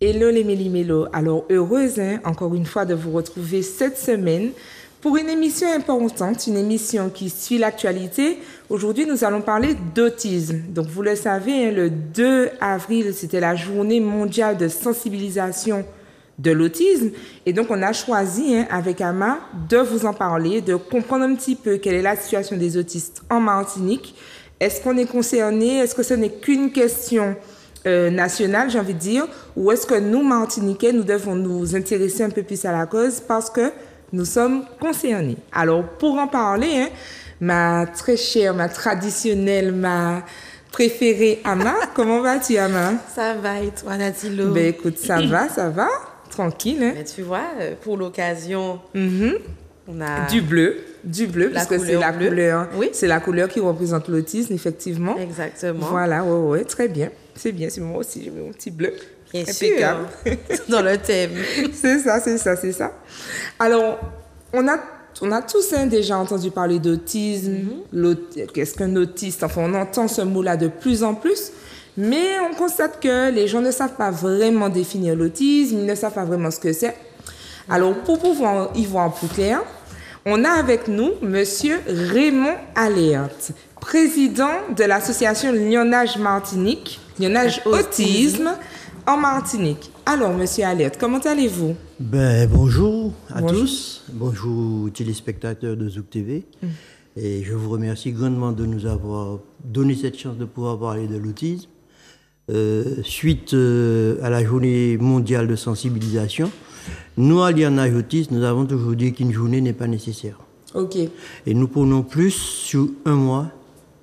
Hello les méli-mélos, alors heureuse encore une fois de vous retrouver cette semaine pour une émission importante, une émission qui suit l'actualité. Aujourd'hui nous allons parler d'autisme. Donc vous le savez, le 2 avril c'était la journée mondiale de sensibilisation de l'autisme et donc on a choisi avec Ama de vous en parler, de comprendre un petit peu quelle est la situation des autistes en Martinique. Est-ce qu'on est concerné? Est-ce que ce n'est qu'une question nationale, j'ai envie de dire, ou est-ce que nous, Martiniquais, nous devons nous intéresser un peu plus à la cause parce que nous sommes concernés. Alors, pour en parler, ma très chère, ma traditionnelle, ma préférée, Ama, comment vas-tu, Ama? Ça va, et toi, Natilo? Ben écoute, ça va, tranquille. Mais tu vois, pour l'occasion, on a... Du bleu, parce que c'est la couleur, oui. C'est la couleur qui représente l'autisme, effectivement. Exactement. Voilà, ouais, très bien. C'est bien, c'est moi aussi, j'ai mis mon petit bleu. Bien impeccable. Sûr, dans le thème. C'est ça. Alors, on a tous déjà entendu parler d'autisme, qu'est-ce qu'un autiste? Enfin, on entend ce mot-là de plus en plus, mais on constate que les gens ne savent pas vraiment définir l'autisme, ils ne savent pas vraiment ce que c'est. Alors, pour pouvoir y voir plus clair, on a avec nous Monsieur Raymond Alerte, président de l'association Lionnage Martinique, Lionnage Autisme en Martinique. Alors, Monsieur Alerte, comment allez-vous? Bonjour à tous, bonjour aux téléspectateurs de Zouk TV. Et je vous remercie grandement de nous avoir donné cette chance de pouvoir parler de l'autisme. Suite à la journée mondiale de sensibilisation, nous, à Lionnage Autisme, nous avons toujours dit qu'une journée n'est pas nécessaire. Ok. Et nous prenons plus sur un mois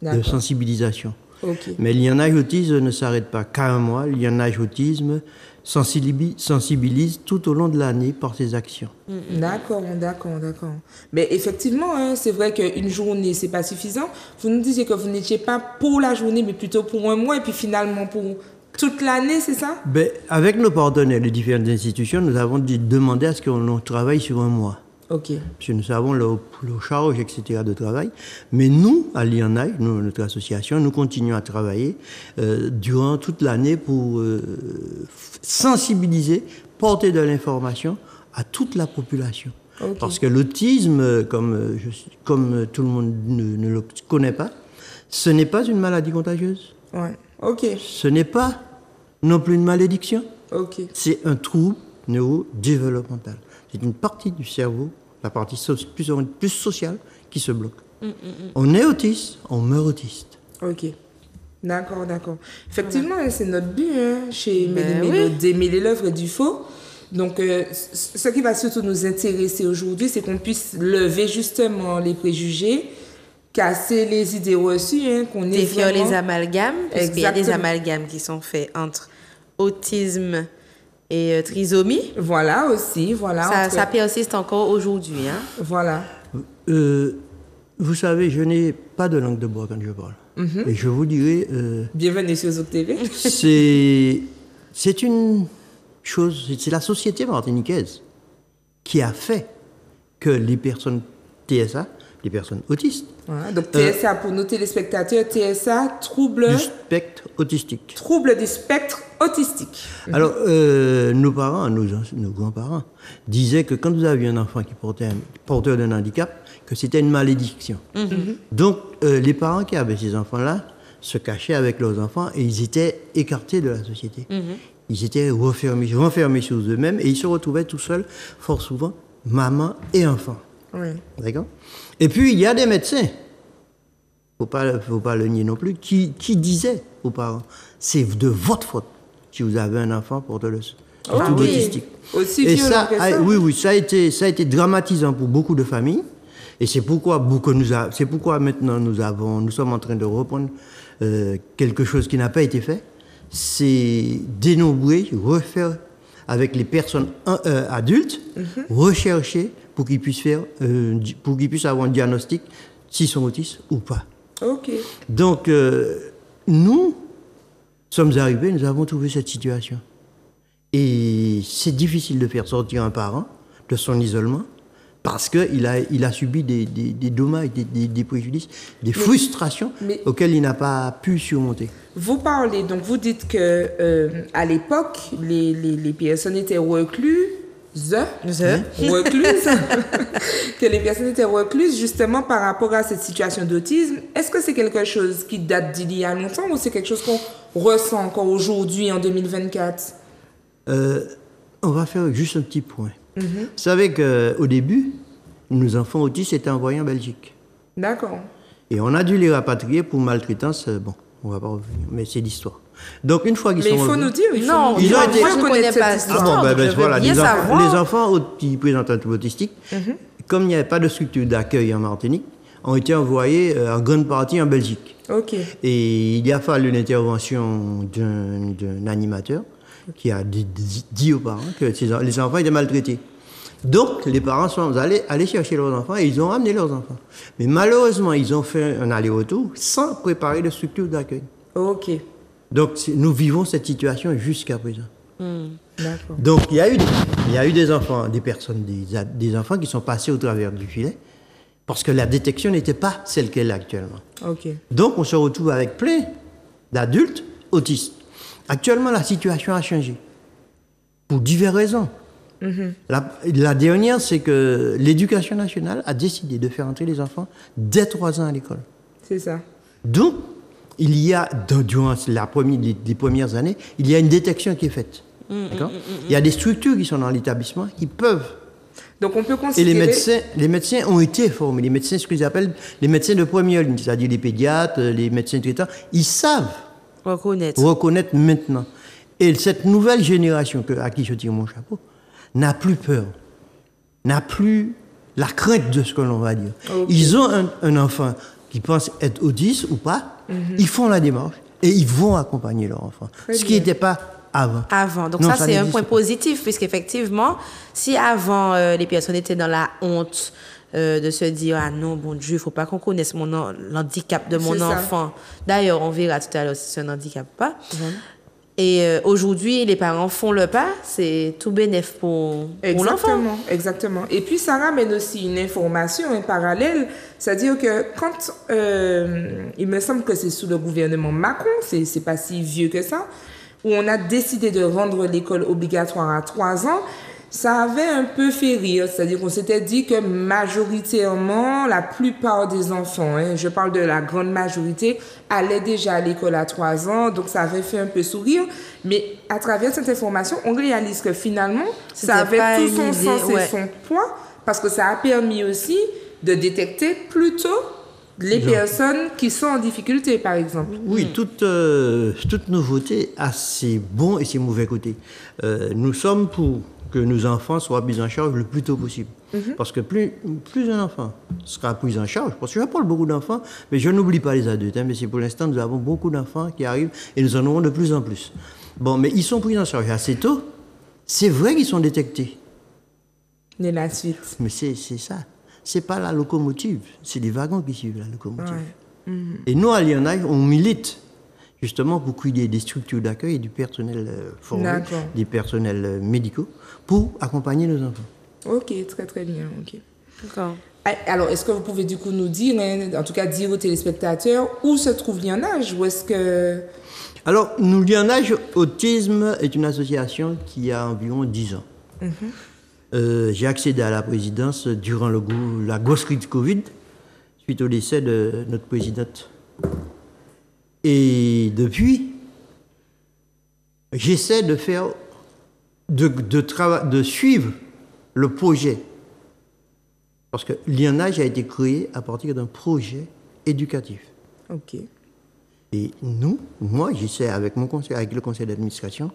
de sensibilisation. Okay. Mais Lionnage Autisme ne s'arrête pas qu'à un mois. Lionnage Autisme sensibilise tout au long de l'année par ses actions. D'accord. Mais effectivement, c'est vrai qu'une journée, c'est pas suffisant. Vous nous disiez que vous n'étiez pas pour la journée, mais plutôt pour un mois, et puis finalement pour toute l'année, c'est ça? Avec nos partenaires de différentes institutions, nous avons demandé à ce qu'on travaille sur un mois. Ok. Parce que nous avons leur charge, etc. de travail. Mais nous, à Lionnage, notre association, nous continuons à travailler durant toute l'année pour sensibiliser, porter de l'information à toute la population. Okay. Parce que l'autisme, comme tout le monde ne le connaît pas, ce n'est pas une maladie contagieuse. Ouais. Ok. Ce n'est pas non plus une malédiction. Ok. C'est un trouble neurodéveloppemental. C'est une partie du cerveau, la partie plus sociale, qui se bloque. On est autiste, on meurt autiste. Ok. D'accord. Effectivement, c'est notre but chez Méli-Mélo, démêler l'œuvre du faux. Donc, ce qui va surtout nous intéresser aujourd'hui, c'est qu'on puisse lever justement les préjugés, casser les idées reçues, qu'on ait défier les amalgames, parce qu'il y a des amalgames qui sont faits entre autisme et trisomie. Voilà aussi, voilà. Ça persiste encore aujourd'hui. Voilà. Vous savez, je n'ai pas de langue de bois quand je parle. Et je vous dirais... Bienvenue sur Zouk TV. C'est une chose, c'est la société martiniquaise qui a fait que les personnes TSA, les personnes autistes... Voilà, donc TSA, pour nos téléspectateurs, TSA, trouble... du spectre autistique. Trouble du spectre autistique. Alors, nos parents, nos grands-parents, disaient que quand vous aviez un enfant qui portait porteur d'un handicap, que c'était une malédiction. Donc, les parents qui avaient ces enfants-là se cachaient avec leurs enfants et ils étaient écartés de la société. Ils étaient renfermés sur eux-mêmes et ils se retrouvaient tout seuls, fort souvent, maman et enfant. Oui. D'accord? Et puis, il y a des médecins, faut pas le nier non plus, qui disaient aux parents, c'est de votre faute si vous avez un enfant porteur de trouble autistique. Aussi et ça, ça a été dramatisant pour beaucoup de familles. Et c'est pourquoi maintenant nous sommes en train de reprendre quelque chose qui n'a pas été fait. C'est dénombrer, refaire avec les personnes adultes, rechercher pour qu'ils puissent avoir un diagnostic s'ils sont autistes ou pas. Ok. Donc, nous sommes arrivés, nous avons trouvé cette situation. Et c'est difficile de faire sortir un parent de son isolement, parce qu'il a subi des dommages, des préjudices, des frustrations auxquelles il n'a pas pu surmonter. Vous parlez, donc vous dites que à l'époque, les personnes étaient recluses, que les personnes étaient recluses justement par rapport à cette situation d'autisme. Est-ce que c'est quelque chose qui date d'il y a longtemps ou c'est quelque chose qu'on ressent encore aujourd'hui en 2024? On va faire juste un petit point. Vous savez qu'au début, nos enfants autistes étaient envoyés en Belgique. D'accord. Et on a dû les rapatrier pour maltraitance. Bon, on ne va pas revenir, mais c'est l'histoire. Donc, une fois qu'ils sont revenus... Mais il faut nous dire, moi je ne connais pas cette histoire. Voilà, les enfants qui présentent un trouble autistique, comme il n'y avait pas de structure d'accueil en Martinique, ont été envoyés en grande partie en Belgique. OK. Et il y a fallu l'intervention d'un animateur qui a dit aux parents que les enfants étaient maltraités. Donc, les parents sont allés chercher leurs enfants et ils ont ramené leurs enfants. Mais malheureusement, ils ont fait un aller-retour sans préparer de structure d'accueil. OK. Donc, nous vivons cette situation jusqu'à présent. D'accord. Donc, il y a eu des enfants, des enfants qui sont passés au travers du filet parce que la détection n'était pas celle qu'elle est actuellement. OK. Donc, on se retrouve avec plein d'adultes autistes. Actuellement, la situation a changé pour diverses raisons. La dernière, c'est que l'Éducation nationale a décidé de faire entrer les enfants dès 3 ans à l'école. C'est ça. Donc, il y a, durant les premières années, il y a une détection qui est faite. D'accord ? Il y a des structures qui sont dans l'établissement qui peuvent. Donc, on peut considérer... Et les médecins ont été formés. Les médecins, ce qu'ils appellent les médecins de première ligne, c'est-à-dire les pédiatres, les médecins traitants, ils savent reconnaître maintenant. Et cette nouvelle génération à qui je tire mon chapeau n'a plus peur, n'a plus la crainte de ce que l'on va dire. Okay. Ils ont un enfant qui pense être autiste ou pas, ils font la démarche et ils vont accompagner leur enfant. Ce qui n'était pas avant. Donc ça c'est un point positif, puisqu'effectivement, si avant les personnes étaient dans la honte de se dire « Ah non, bon Dieu, il ne faut pas qu'on connaisse l'handicap de mon enfant. » D'ailleurs, on verra tout à l'heure si c'est un handicap ou pas. Et aujourd'hui, les parents font le pas, c'est tout bénef pour l'enfant. Exactement. Et puis, ça ramène aussi une information en parallèle, c'est-à-dire que quand, il me semble que c'est sous le gouvernement Macron, c'est pas si vieux que ça, où on a décidé de rendre l'école obligatoire à 3 ans, ça avait un peu fait rire, c'est-à-dire qu'on s'était dit que majoritairement, la plupart des enfants, je parle de la grande majorité, allaient déjà à l'école à 3 ans, donc ça avait fait un peu sourire. Mais à travers cette information, on réalise que finalement, ça avait tout son sens et son poids, parce que ça a permis aussi de détecter plus tôt les personnes qui sont en difficulté, par exemple. Oui, toute nouveauté a ses bons et ses mauvais côtés. Nous sommes pour que nos enfants soient pris en charge le plus tôt possible. Parce que plus un enfant sera pris en charge, parce que je parle beaucoup d'enfants, mais je n'oublie pas les adultes, mais c'est pour l'instant, nous avons beaucoup d'enfants qui arrivent et nous en aurons de plus en plus. Bon, mais ils sont pris en charge assez tôt. C'est vrai qu'ils sont détectés. Et la suite. Mais c'est ça. C'est pas la locomotive, c'est les wagons qui suivent la locomotive. Ouais. Et nous, à l'INAI, on milite justement pour qu'il y ait des structures d'accueil et du personnel formé, des personnels médicaux, pour accompagner nos enfants. Ok, très très bien. Okay. D'accord. Alors, est-ce que vous pouvez du coup nous dire, en tout cas dire aux téléspectateurs, où se trouve l'INAI, ou est-ce que... Alors, l'INAI Autisme est une association qui a environ 10 ans. J'ai accédé à la présidence durant la grosse crise Covid, suite au décès de notre présidente. Et depuis, j'essaie de faire, de suivre le projet. Parce que l'INAI a été créé à partir d'un projet éducatif. Ok. Et moi, j'essaie avec le conseil d'administration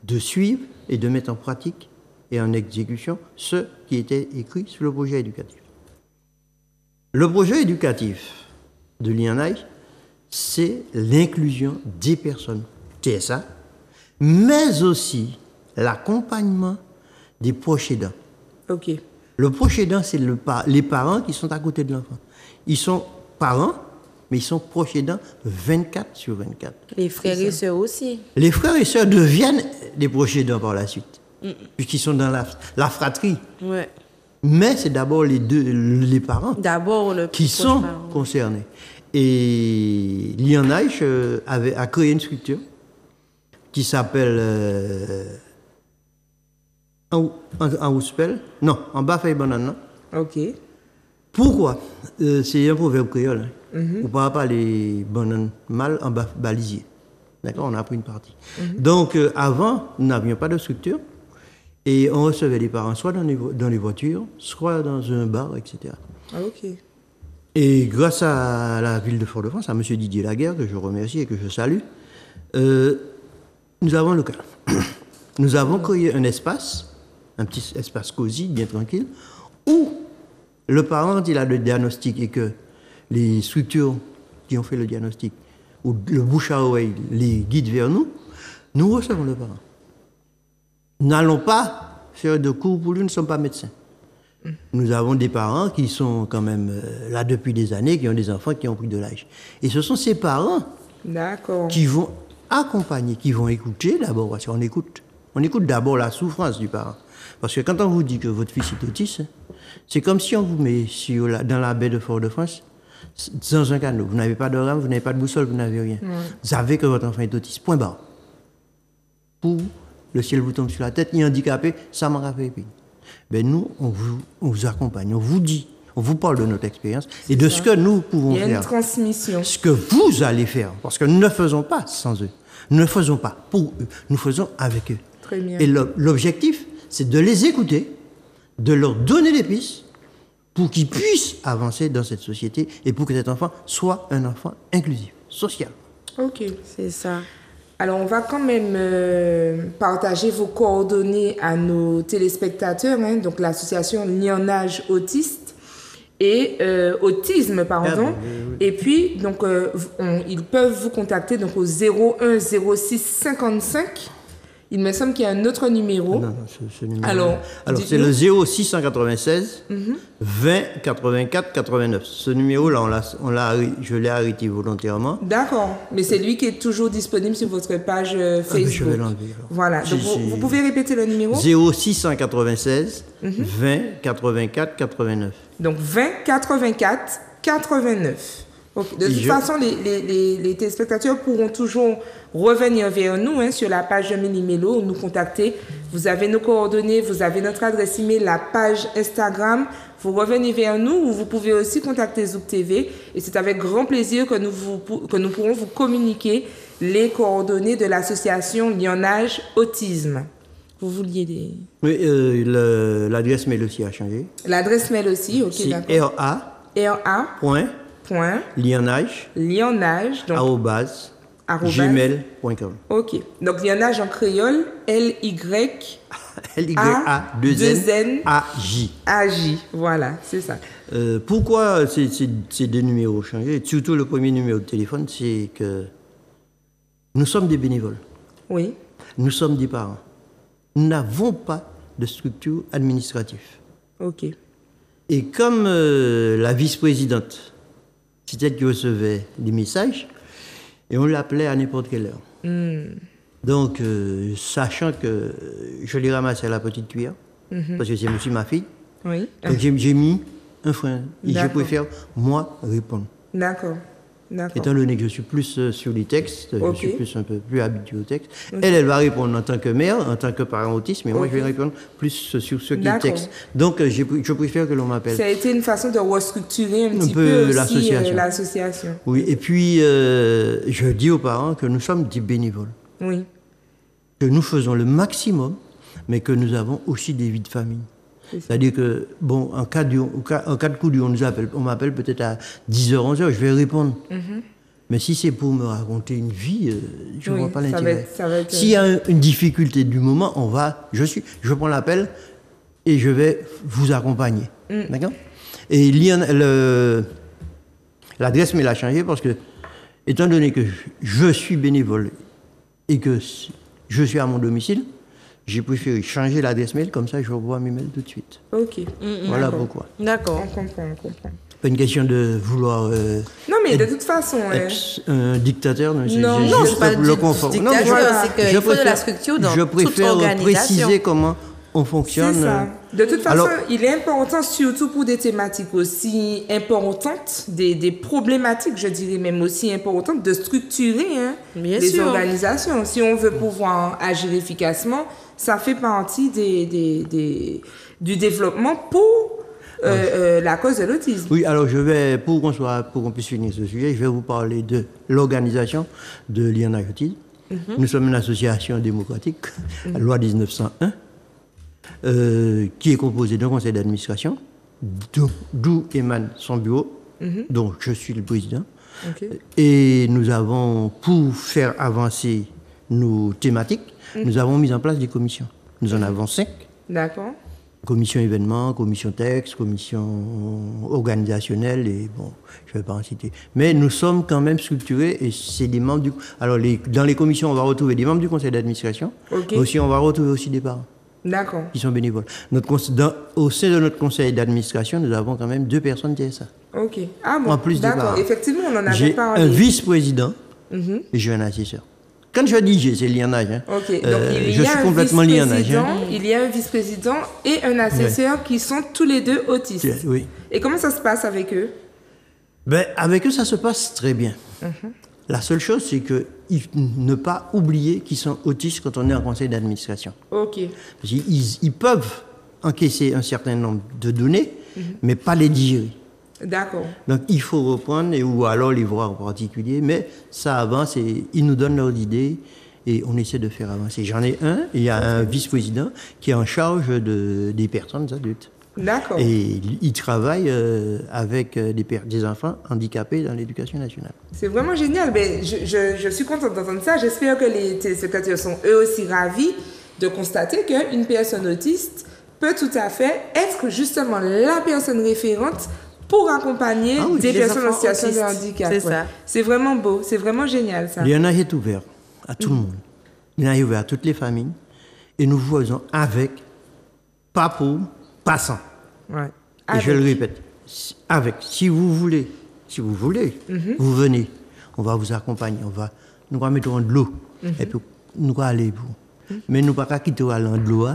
de suivre et de mettre en pratique et en exécution ce qui était écrit sur le projet éducatif. Le projet éducatif de l'INAI, c'est l'inclusion des personnes TSA, mais aussi l'accompagnement des proches aidants. Ok. Le proche aidant, c'est les parents qui sont à côté de l'enfant. Ils sont parents, mais ils sont proches aidants 24/24. Les frères et sœurs aussi. Les frères et sœurs deviennent des proches aidants par la suite, puisqu'ils sont dans la fratrie. Ouais. Mais c'est d'abord les parents qui sont concernés. Et l'INH a créé une structure qui s'appelle en Bafay-Banana. Ok. Pourquoi? C'est un proverbe créole. On ne peut pas les bananes mal en balisier. D'accord? On a pris une partie. Donc, avant, nous n'avions pas de structure. Et on recevait les parents soit dans les voitures, soit dans un bar, etc. Ah, ok. Et grâce à la ville de Fort-de-France, à M. Didier Laguerre, que je remercie et que je salue, nous avons un local. Nous avons créé un petit espace cosy, bien tranquille, où le parent, quand il a le diagnostic et que les structures qui ont fait le diagnostic, ou le bouche à oreille les guident vers nous, nous recevons le parent. Nous n'allons pas faire de cours pour lui, nous ne sommes pas médecins. Nous avons des parents qui sont quand même là depuis des années, qui ont des enfants qui ont pris de l'âge. Et ce sont ces parents qui vont accompagner, qui vont écouter d'abord, parce qu'on écoute. On écoute d'abord la souffrance du parent. Parce que quand on vous dit que votre fils est autiste, c'est comme si on vous met dans la baie de Fort-de-France, dans un canot. Vous n'avez pas de rame, vous n'avez pas de boussole, vous n'avez rien. Vous savez que votre enfant est autiste. Point barre. Pour le ciel vous tombe sur la tête, il est handicapé, ça m'a rappelé. Ben nous, on vous accompagne, on vous dit, on vous parle de notre expérience et de ce que nous pouvons faire. Il y a une transmission. Ce que vous allez faire, parce que nous ne faisons pas sans eux. Nous ne faisons pas pour eux, nous faisons avec eux. Très bien. Et l'objectif, c'est de les écouter, de leur donner des pistes pour qu'ils puissent avancer dans cette société et pour que cet enfant soit un enfant inclusif, social. Ok. C'est ça. Alors, on va quand même partager vos coordonnées à nos téléspectateurs, hein, donc l'association Lionnage Autiste et Autisme, pardon. Et puis, donc, ils peuvent vous contacter donc, au 01 06 55. Il me semble qu'il y a un autre numéro. Non, ce numéro. Alors c'est le 0696 20 84 89. Ce numéro-là, je l'ai arrêté volontairement. D'accord. Mais c'est lui qui est toujours disponible sur votre page Facebook. Je vais l'enlever. Voilà. Donc, vous pouvez répéter le numéro? 0696 20 84 89. Donc, 20 84 89. Okay. De toute façon, les téléspectateurs pourront toujours revenir vers nous sur la page de Mini-Mélo, nous contacter. Vous avez nos coordonnées, vous avez notre adresse email, la page Instagram. Vous revenez vers nous ou vous pouvez aussi contacter Zouk TV. Et c'est avec grand plaisir que nous pourrons vous communiquer les coordonnées de l'association Lionnage Autisme. Vous vouliez des... Oui, l'adresse mail aussi a changé. L'adresse mail aussi, ok, d'accord. Lionnage, donc, gmail.com. Ok. Donc, Lionnage en créole, L-Y-A-2-N-A-J. Voilà, c'est ça. Pourquoi ces deux numéros changés? Surtout le premier numéro de téléphone, c'est que nous sommes des bénévoles. Oui. Nous sommes des parents. Nous n'avons pas de structure administrative. Ok. Et comme la vice-présidente, c'est elle qui recevait des messages, et on l'appelait à n'importe quelle heure. Donc, sachant que je l'ai ramassé à la petite cuillère, parce que c'est aussi ma fille, oui. Donc j'ai mis un frein. Et je préfère, moi, répondre. D'accord. Étant donné que je suis plus sur les textes, je suis un peu plus habitué aux textes. Elle va répondre en tant que mère, en tant que parent autiste, mais moi, je vais répondre plus sur ce qui est texte. Donc, je préfère que l'on m'appelle. Ça a été une façon de restructurer un petit peu aussi l'association. Oui, et puis, je dis aux parents que nous sommes des bénévoles. Oui. Que nous faisons le maximum, mais que nous avons aussi des vies de famille. C'est-à-dire que, bon, en cas de coup dur, on m'appelle peut-être à 10h, 11h, je vais répondre. Mais si c'est pour me raconter une vie, je ne vois pas l'intérêt. S'il y a une difficulté du moment, je prends l'appel et je vais vous accompagner. D'accord? Et l'adresse mail a changé parce que, étant donné que je suis bénévole et que je suis à mon domicile, j'ai préféré changer l'adresse mail, comme ça je revois mes mails tout de suite. Ok. Voilà pourquoi. D'accord. On comprend. Pas une question de vouloir... non, mais de toute façon... un dictateur, non, c'est pas le confort. Non, c'est qu'il faut de la structure dans toute organisation. Je préfère préciser comment on fonctionne. C'est ça. De toute façon, il est important, surtout pour des thématiques aussi importantes, des problématiques, je dirais même aussi importantes, de structurer les organisations. Si on veut pouvoir agir efficacement, ça fait partie du développement pour la cause de l'autisme. Oui, alors pour qu'on puisse finir ce sujet, je vais vous parler de l'organisation de Liana Autisme. Nous sommes une association démocratique, la loi 1901, qui est composée d'un conseil d'administration, d'où émane son bureau, dont je suis le président. Et nous avons, pour faire avancer nos thématiques, nous avons mis en place des commissions. Nous en avons 5. D'accord. Commission événements, commission texte, commission organisationnelle, et bon, je ne vais pas en citer. Mais nous sommes quand même structurés et c'est des membres du... Alors, dans les commissions, on va retrouver des membres du conseil d'administration, mais aussi on va retrouver aussi des parents. D'accord. Qui sont bénévoles. Au sein de notre conseil d'administration, nous avons quand même 2 personnes TSA. Ok. Ah bon, en plus des parents. D'accord, effectivement, on en avait j'ai parlé. Un vice-président et j'ai un assesseur. Quand je dis j'ai, c'est lianage. Ok, donc je suis complètement lianage. Il y a un vice-président et un assesseur qui sont tous les 2 autistes. Oui. Et comment ça se passe avec eux? Avec eux, ça se passe très bien. La seule chose, c'est ne pas oublier qu'ils sont autistes quand on est en conseil d'administration. Ok. Ils peuvent encaisser un certain nombre de données, mais pas les digérer. D'accord. Donc, il faut reprendre, ou alors les voir en particulier, mais ça avance et ils nous donnent leurs idées et on essaie de faire avancer. J'en ai un, il y a un vice-président qui est en charge des personnes adultes. D'accord. Et il travaille avec des enfants handicapés dans l'éducation nationale. C'est vraiment génial. Mais je suis contente d'entendre ça. J'espère que les téléspectateurs sont eux aussi ravis de constater qu'une personne autiste peut tout à fait être justement la personne référente pour accompagner des personnes en situation de handicap. C'est ça. C'est vraiment beau, c'est vraiment génial ça. Liana est ouvert à tout le monde. Liana est ouvert à toutes les familles. Et nous faisons avec, pas pour, pas sans. Ouais. Et je le répète, avec. Si vous voulez, vous venez. On va vous accompagner. Nous allons mettre de l'eau. Et puis nous allons aller pour. Mais nous ne pouvons pas quitter de l'eau.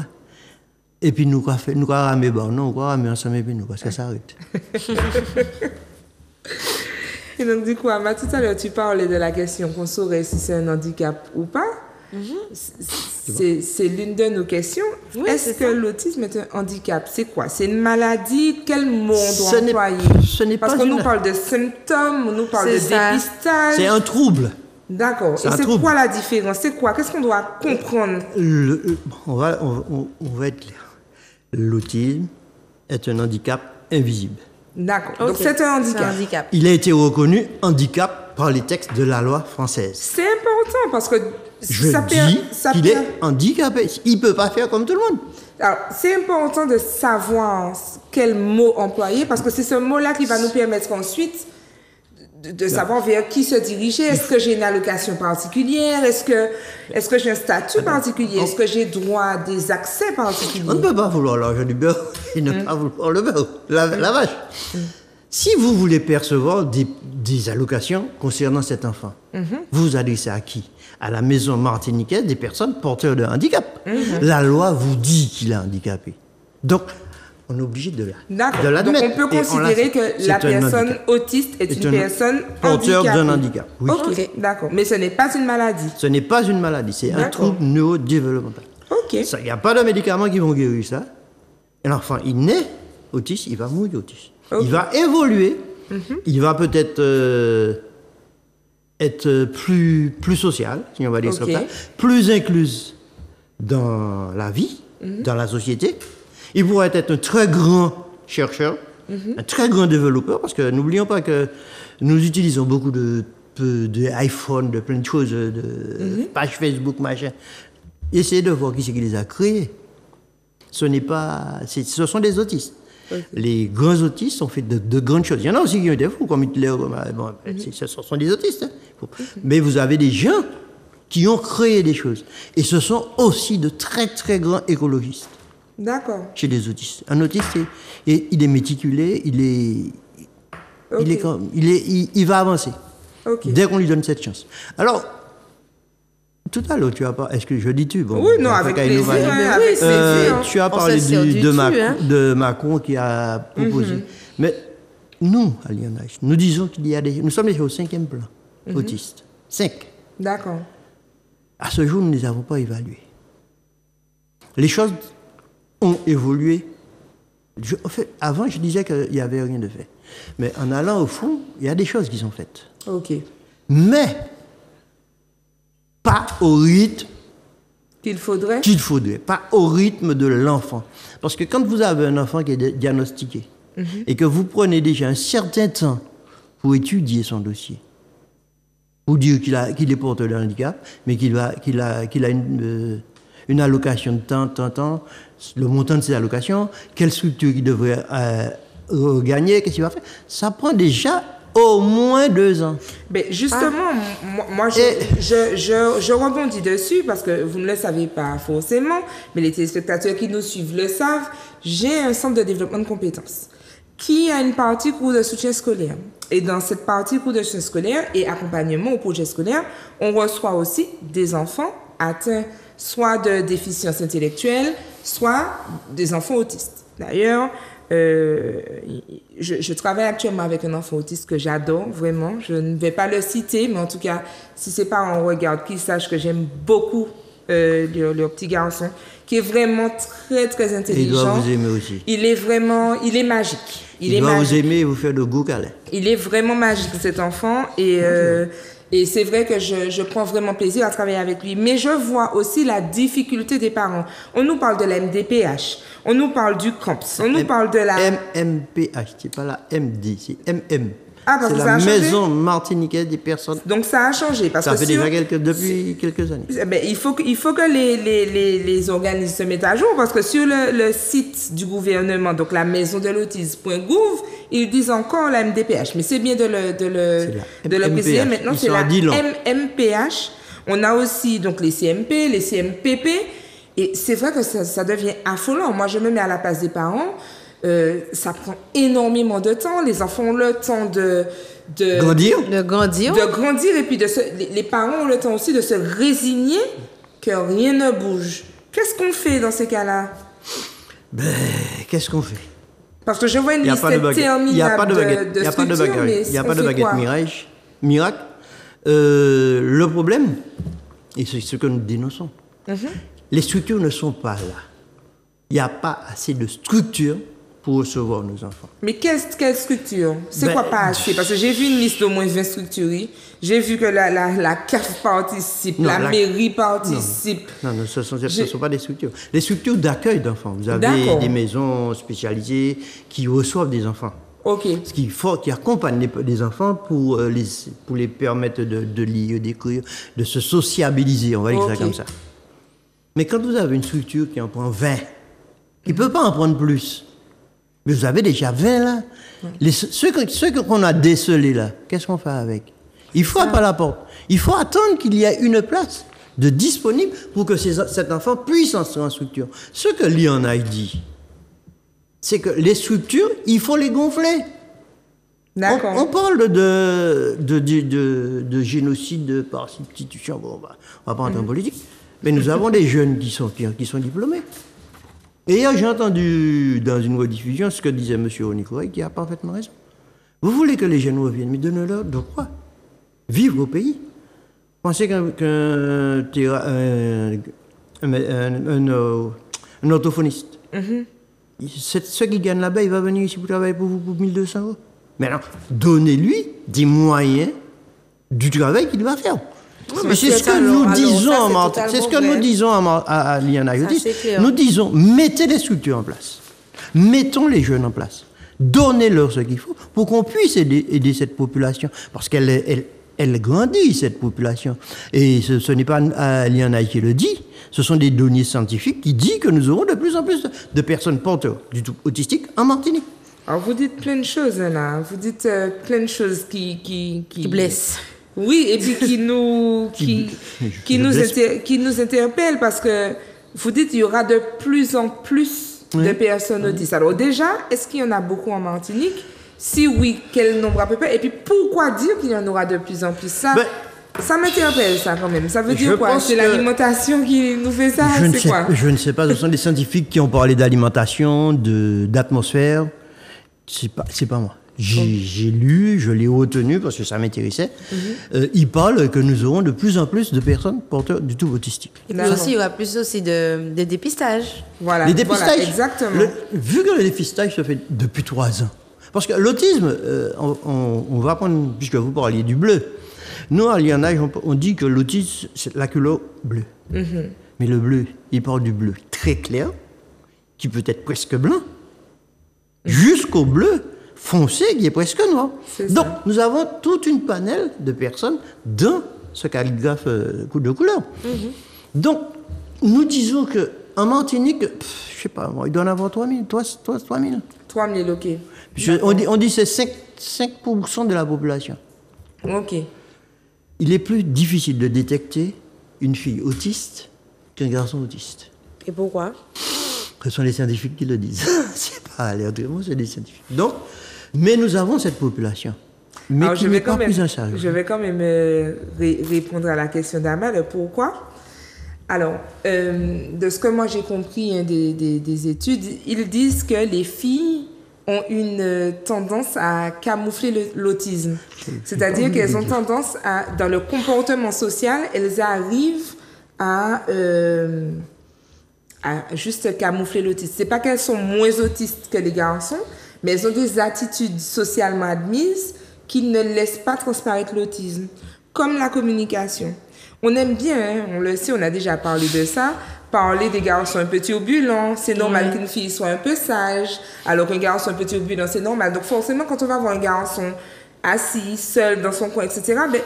Et puis nous allons ramener, non, nous allons ramener ensemble et puis nous, parce que ça arrête. Et donc du coup, Ama, tout à l'heure, tu parlais de la question qu'on saurait si c'est un handicap ou pas. C'est l'une de nos questions. Oui, est-ce que l'autisme est un handicap? C'est quoi? C'est une maladie? Quel mot on doit employer? Parce qu'on nous parle de symptômes, on nous parle de dépistage. C'est un trouble. D'accord. Et c'est quoi la différence? C'est quoi? Qu'est-ce qu'on doit comprendre? On va être clair. L'autisme est un handicap invisible. D'accord. Donc c'est un handicap. Il a été reconnu handicap par les textes de la loi française. C'est important parce que qu'il est handicapé. Il ne peut pas faire comme tout le monde. Alors, c'est important de savoir quel mot employer parce que c'est ce mot-là qui va nous permettre ensuite de savoir vers qui se diriger. Est-ce que j'ai une allocation particulière? Est-ce que j'ai un statut particulier? Est-ce que j'ai droit à des accès particuliers? On ne peut pas vouloir l'argent du beurre et ne pas vouloir le beurre, la vache. Si vous voulez percevoir des allocations concernant cet enfant, vous vous adressez à qui? À la maison martiniquaise des personnes porteurs de handicap. La loi vous dit qu'il est handicapé. Donc, on est obligé de l'admettre. Donc, on peut considérer que la personne autiste est une personne porteur d'un handicap. Oui. Ok, d'accord. Mais ce n'est pas une maladie. Ce n'est pas une maladie, c'est un trouble neurodéveloppemental. Ok. Il n'y a pas de médicaments qui vont guérir ça. Et l'enfant, il naît autiste, il va mourir autiste. Okay. Il va évoluer, il va peut-être être plus social, si on va dire comme ça, plus inclus dans la vie, dans la société. Il pourrait être un très grand chercheur, un très grand développeur, parce que n'oublions pas que nous utilisons beaucoup de iPhone, de plein de choses, de pages Facebook, machin. Essayez de voir qui c'est qui les a créés. Ce sont des autistes. Okay. Les grands autistes ont fait de grandes choses. Il y en a aussi qui ont été fous, comme Hitler. Ce sont des autistes. Hein. Mais vous avez des gens qui ont créé des choses. Et ce sont aussi de très, très grands écologistes. D'accord. Chez les autistes. Un autiste, il est méticulé, il va avancer. Dès qu'on lui donne cette chance. Alors, tout à l'heure, tu as pas. Est-ce que je dis tu? Bon, oui, non, avec plaisir. Avec plaisir. Tu as parlé de Macron qui a proposé. Mais nous, à l'INH, nous disons qu'il y a nous sommes déjà au 5e plan, autistes. 5. D'accord. À ce jour, nous ne les avons pas évalués. Les choses ont évolué. En fait, avant, je disais qu'il n'y avait rien de fait. Mais en allant au fond, il y a des choses qui sont faites. OK. Mais pas au rythme qu'il faudrait. Pas au rythme de l'enfant. Parce que quand vous avez un enfant qui est diagnostiqué et que vous prenez déjà un certain temps pour étudier son dossier, pour dire qu'il est porteur de handicap, mais qu'il a une allocation de temps, le montant de ses allocations, quelle structure il devrait gagner, qu'est-ce qu'il va faire, ça prend déjà au moins 2 ans. Mais justement, moi je rebondis dessus parce que vous ne le savez pas forcément, mais les téléspectateurs qui nous suivent le savent. J'ai un centre de développement de compétences qui a une partie cours de soutien scolaire. Et dans cette partie cours de soutien scolaire et accompagnement au projet scolaire, on reçoit aussi des enfants atteints soit de déficience intellectuelle, soit des enfants autistes. D'ailleurs, je travaille actuellement avec un enfant autiste que j'adore, vraiment. Je ne vais pas le citer, mais en tout cas, si ses parents regardent, qu'ils sachent que j'aime beaucoup leur petit garçon, qui est vraiment très, très intelligent. Il doit vous aimer aussi. Il est magique. Il doit vous aimer et vous faire de goût câlin. Il est vraiment magique, cet enfant. Et c'est vrai que je prends vraiment plaisir à travailler avec lui. Mais je vois aussi la difficulté des parents. On nous parle de la MDPH. On nous parle du CAMPS. On nous parle de la... MMPH, c'est pas la MD, c'est MM. Ah, parce c'est que la maison martiniquaise des personnes. Donc ça a changé. Parce ça que fait déjà depuis quelques années. Ben, il faut que les organismes se mettent à jour. Parce que sur le site du gouvernement, donc la maison de l'autisme.gouv, ils disent encore la MDPH. Mais c'est bien de le préciser. Maintenant, c'est la MMPH. On a aussi donc les CMP, les CMPP. Et c'est vrai que ça devient affolant. Moi, je me mets à la place des parents. Ça prend énormément de temps. Les enfants ont le temps de grandir. Et puis les parents ont le temps aussi de se résigner que rien ne bouge. Qu'est-ce qu'on fait dans ces cas-là? Qu'est-ce qu'on fait? Parce que je vois une liste interminable de Il n'y a pas de baguette miracle. Le problème, et c'est ce que nous dénonçons, les structures ne sont pas là. Il n'y a pas assez de structures pour recevoir nos enfants. Mais quelle structure? C'est quoi pas assez? Parce que j'ai vu une liste d'au moins 20 structures. J'ai vu que la CAF participe, la mairie participe. Non, ce ne sont pas des structures. Les structures d'accueil d'enfants. Vous avez des maisons spécialisées qui reçoivent des enfants. OK. Qui accompagnent les enfants pour les permettre de lire, d'écrire, de se sociabiliser, on va dire ça comme ça. Mais quand vous avez une structure qui en prend 20, qui ne peut pas en prendre plus, mais vous avez déjà 20 là, ceux qu'on a décelés là, qu'est-ce qu'on fait avec? Il frappe à la porte. Il faut attendre qu'il y ait une place de disponible pour que cet enfant puisse entrer en structure. Ce que l'INH dit, c'est que les structures, il faut les gonfler. D'accord. On parle de génocide par substitution. Bon, on va pas entrer en politique. Mais nous avons des jeunes qui sont diplômés. Et hier, j'ai entendu dans une rediffusion ce que disait M. Onicoy, qui a parfaitement raison. Vous voulez que les jeunes reviennent, mais donnez-leur de quoi vivre au pays. Pensez qu'un orthophoniste, ce qui gagne là-bas, il va venir ici pour travailler pour vous pour 1 200 €. Mais alors, donnez-lui des moyens du travail qu'il va faire. Mais c'est ce que nous disons à l'INH. Nous disons, mettez les structures en place. Mettons les jeunes en place. Donnez-leur ce qu'il faut pour qu'on puisse aider cette population. Parce qu'elle grandit, cette population. Et ce n'est pas l'INH qui le dit. Ce sont des données scientifiques qui disent que nous aurons de plus en plus de personnes porteurs autistiques en Martinique. Alors, vous dites plein de choses, là. Vous dites plein de choses qui blessent. Oui, et puis qui nous interpellent parce que vous dites qu'il y aura de plus en plus de personnes autistes. Alors déjà, est-ce qu'il y en a beaucoup en Martinique? Si oui, quel nombre à peu près? Et puis pourquoi dire qu'il y en aura de plus en plus? Ça, Ça m'interpelle, ça, quand même. Ça veut Je dire quoi? pense C'est que- l'alimentation qui nous fait ça? C'est quoi? Je ne sais pas. Ce sont des scientifiques qui ont parlé d'alimentation, d'atmosphère. C'est pas moi. J'ai lu, je l'ai retenu parce que ça m'intéressait. Il parle que nous aurons de plus en plus de personnes porteurs du trouble autistique. Et puis D'accord. aussi, il y aura plus aussi de dépistage. Voilà. Les dépistages, Voilà, exactement. vu que le dépistage se fait depuis 3 ans, parce que l'autisme, on va prendre, puisque vous parliez du bleu, nous, à l'INH, on dit que l'autisme, c'est la couleur bleue. Mais le bleu, il part du bleu très clair, qui peut être presque blanc, jusqu'au bleu foncé, qui est presque noir. C'est Donc, ça. nous avons toute une panel de personnes dans ce calligraphe de couleur. Donc, nous disons qu'en Martinique, je ne sais pas, il doit en avoir 3000, 3000. 3000, ok. On dit que c'est 5% de la population. Ok. Il est plus difficile de détecter une fille autiste qu'un garçon autiste. Et pourquoi? Ce sont les scientifiques qui le disent. C'est pas à l'air de moi, c'est des scientifiques. Donc, mais nous avons cette population, mais Alors, qui n'est pas prise en charge. je vais quand même répondre à la question d'Amal. Pourquoi? Alors, de ce que moi j'ai compris des études, ils disent que les filles ont une tendance à camoufler l'autisme. C'est-à-dire qu'elles ont tendance à, dans le comportement social, elles arrivent à juste camoufler l'autisme. C'est pas qu'elles sont moins autistes que les garçons, mais elles ont des attitudes socialement admises qui ne laissent pas transparaître l'autisme, comme la communication. On aime bien, hein, on le sait, on a déjà parlé de ça, parler des garçons un peu turbulents, c'est normal qu'une fille soit un peu sage, alors qu'un garçon un peu turbulent, c'est normal. Donc forcément, quand on va voir un garçon assis, seul, dans son coin, etc., ben,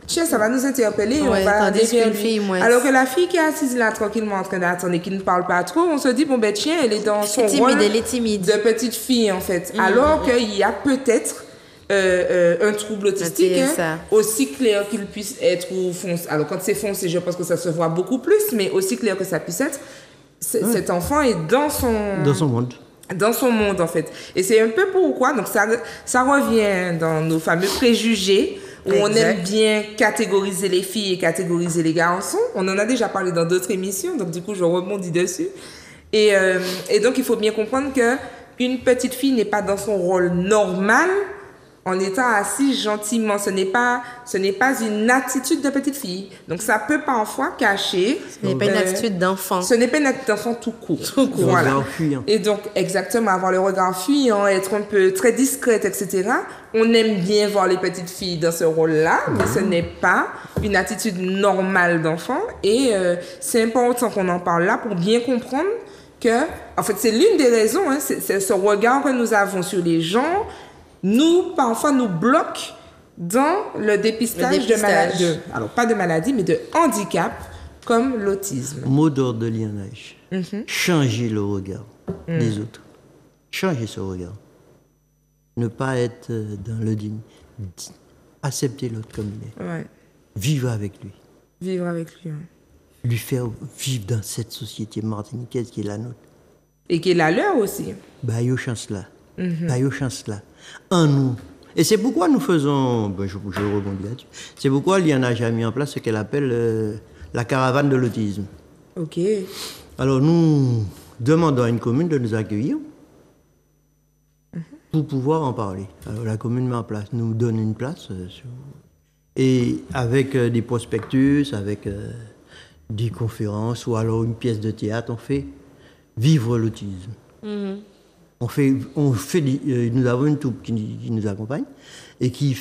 tiens, ça va nous interpeller, on Ouais, va aller tandis vers qu'une lui. fille, moins. Alors que la fille qui est assise là, tranquillement, en train d'attendre et qui ne parle pas trop, on se dit, bon ben tiens, elle est dans son timide, rôle elle est timide. de petite fille, en fait. Alors qu'il y a peut-être un trouble autistique, C'est hein, ça. aussi clair qu'il puisse être ou foncé. Alors quand c'est foncé, je pense que ça se voit beaucoup plus, mais aussi clair que ça puisse être, cet enfant est dans son monde. dans son monde, en fait. Et c'est un peu pourquoi, donc ça revient dans nos fameux préjugés, où on Exact. aime bien catégoriser les filles et catégoriser les garçons. On en a déjà parlé dans d'autres émissions, donc du coup, je rebondis dessus. Et donc, il faut bien comprendre que une petite fille n'est pas dans son rôle normal en étant assise gentiment. Ce n'est pas une attitude de petite fille. Donc, ça peut parfois cacher... Ce n'est pas une attitude d'enfant. Ce n'est pas une attitude d'enfant tout court. Le regard fuyant. Et donc, exactement, avoir le regard fuyant, être un peu très discrète, etc. On aime bien voir les petites filles dans ce rôle-là, mais ce n'est pas une attitude normale d'enfant. Et c'est important qu'on en parle là pour bien comprendre que, en fait, c'est l'une des raisons, hein, c'est ce regard que nous avons sur les gens, parfois, nous bloque dans le dépistage, de maladies. Alors, pas de maladie, mais de handicap, comme l'autisme. Mot d'ordre de l'INH. Changer le regard des autres. Changer ce regard. Ne pas être dans le digne. Accepter l'autre comme il est. Ouais. Vivre avec lui. Vivre avec lui. Ouais. Lui faire vivre dans cette société martiniquaise qui est la nôtre. Et qui est la leur aussi. Bah, yo chance là. Bah, yo chance là. En nous. Et c'est pourquoi nous faisons, je rebondis là-dessus, c'est pourquoi l'INH a mis en place ce qu'elle appelle la caravane de l'autisme. Ok. Alors nous demandons à une commune de nous accueillir pour pouvoir en parler. Alors la commune met en place, nous donne une place et avec des prospectus, avec des conférences ou alors une pièce de théâtre, on fait vivre l'autisme. Nous avons une troupe qui nous accompagne et qui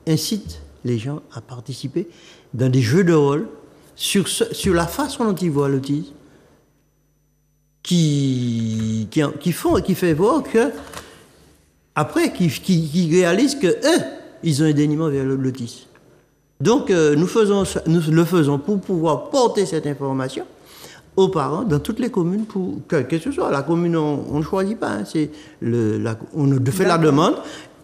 incite les gens à participer dans des jeux de rôle sur la façon dont ils voient l'autisme, qui fait voir que après qui réalisent que eux ils ont un déniement vers l'autisme. Donc nous le faisons pour pouvoir porter cette information aux parents dans toutes les communes, pour que ce soit la commune, on ne choisit pas, hein, on fait la demande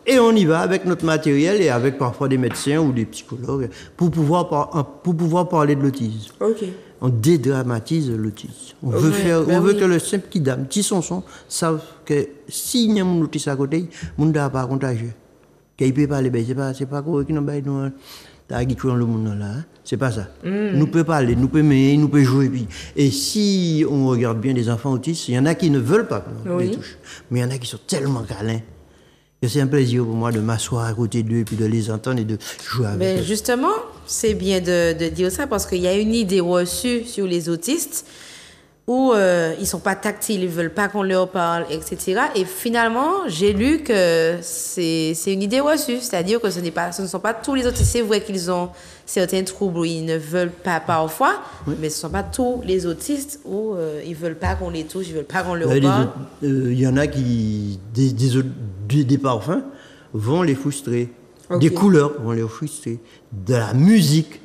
et on y va avec notre matériel et avec parfois des médecins ou des psychologues pour pouvoir parler de l'autisme. Ok. On dédramatise l'autisme. On veut que le simple petit sonson sache que s'il y a un autisme à côté, il ne doit pas contagieux. Qu'il ne peut pas aller, c'est pas quoi qui nous baille nous. T'as dit dans le monde là, hein? C'est pas ça. Nous peut parler, nous peut aimer, nous peut jouer. Et si on regarde bien les enfants autistes, il y en a qui ne veulent pas qu'on les touche. Mais il y en a qui sont tellement câlins que c'est un plaisir pour moi de m'asseoir à côté d'eux et puis de les entendre et de jouer avec Mais eux. justement, c'est bien de dire ça parce qu'il y a une idée reçue sur les autistes où ils sont pas tactiles, ils veulent pas qu'on leur parle, etc. Et finalement, j'ai lu que c'est une idée reçue, c'est-à-dire que ce ne sont pas tous les autistes. C'est vrai qu'ils ont certains troubles où ils ne veulent pas parfois, mais ce ne sont pas tous les autistes où ils veulent pas qu'on les touche, ils veulent pas qu'on leur parle. Il y en a qui, des parfums vont les frustrer, des couleurs vont les frustrer, de la musique.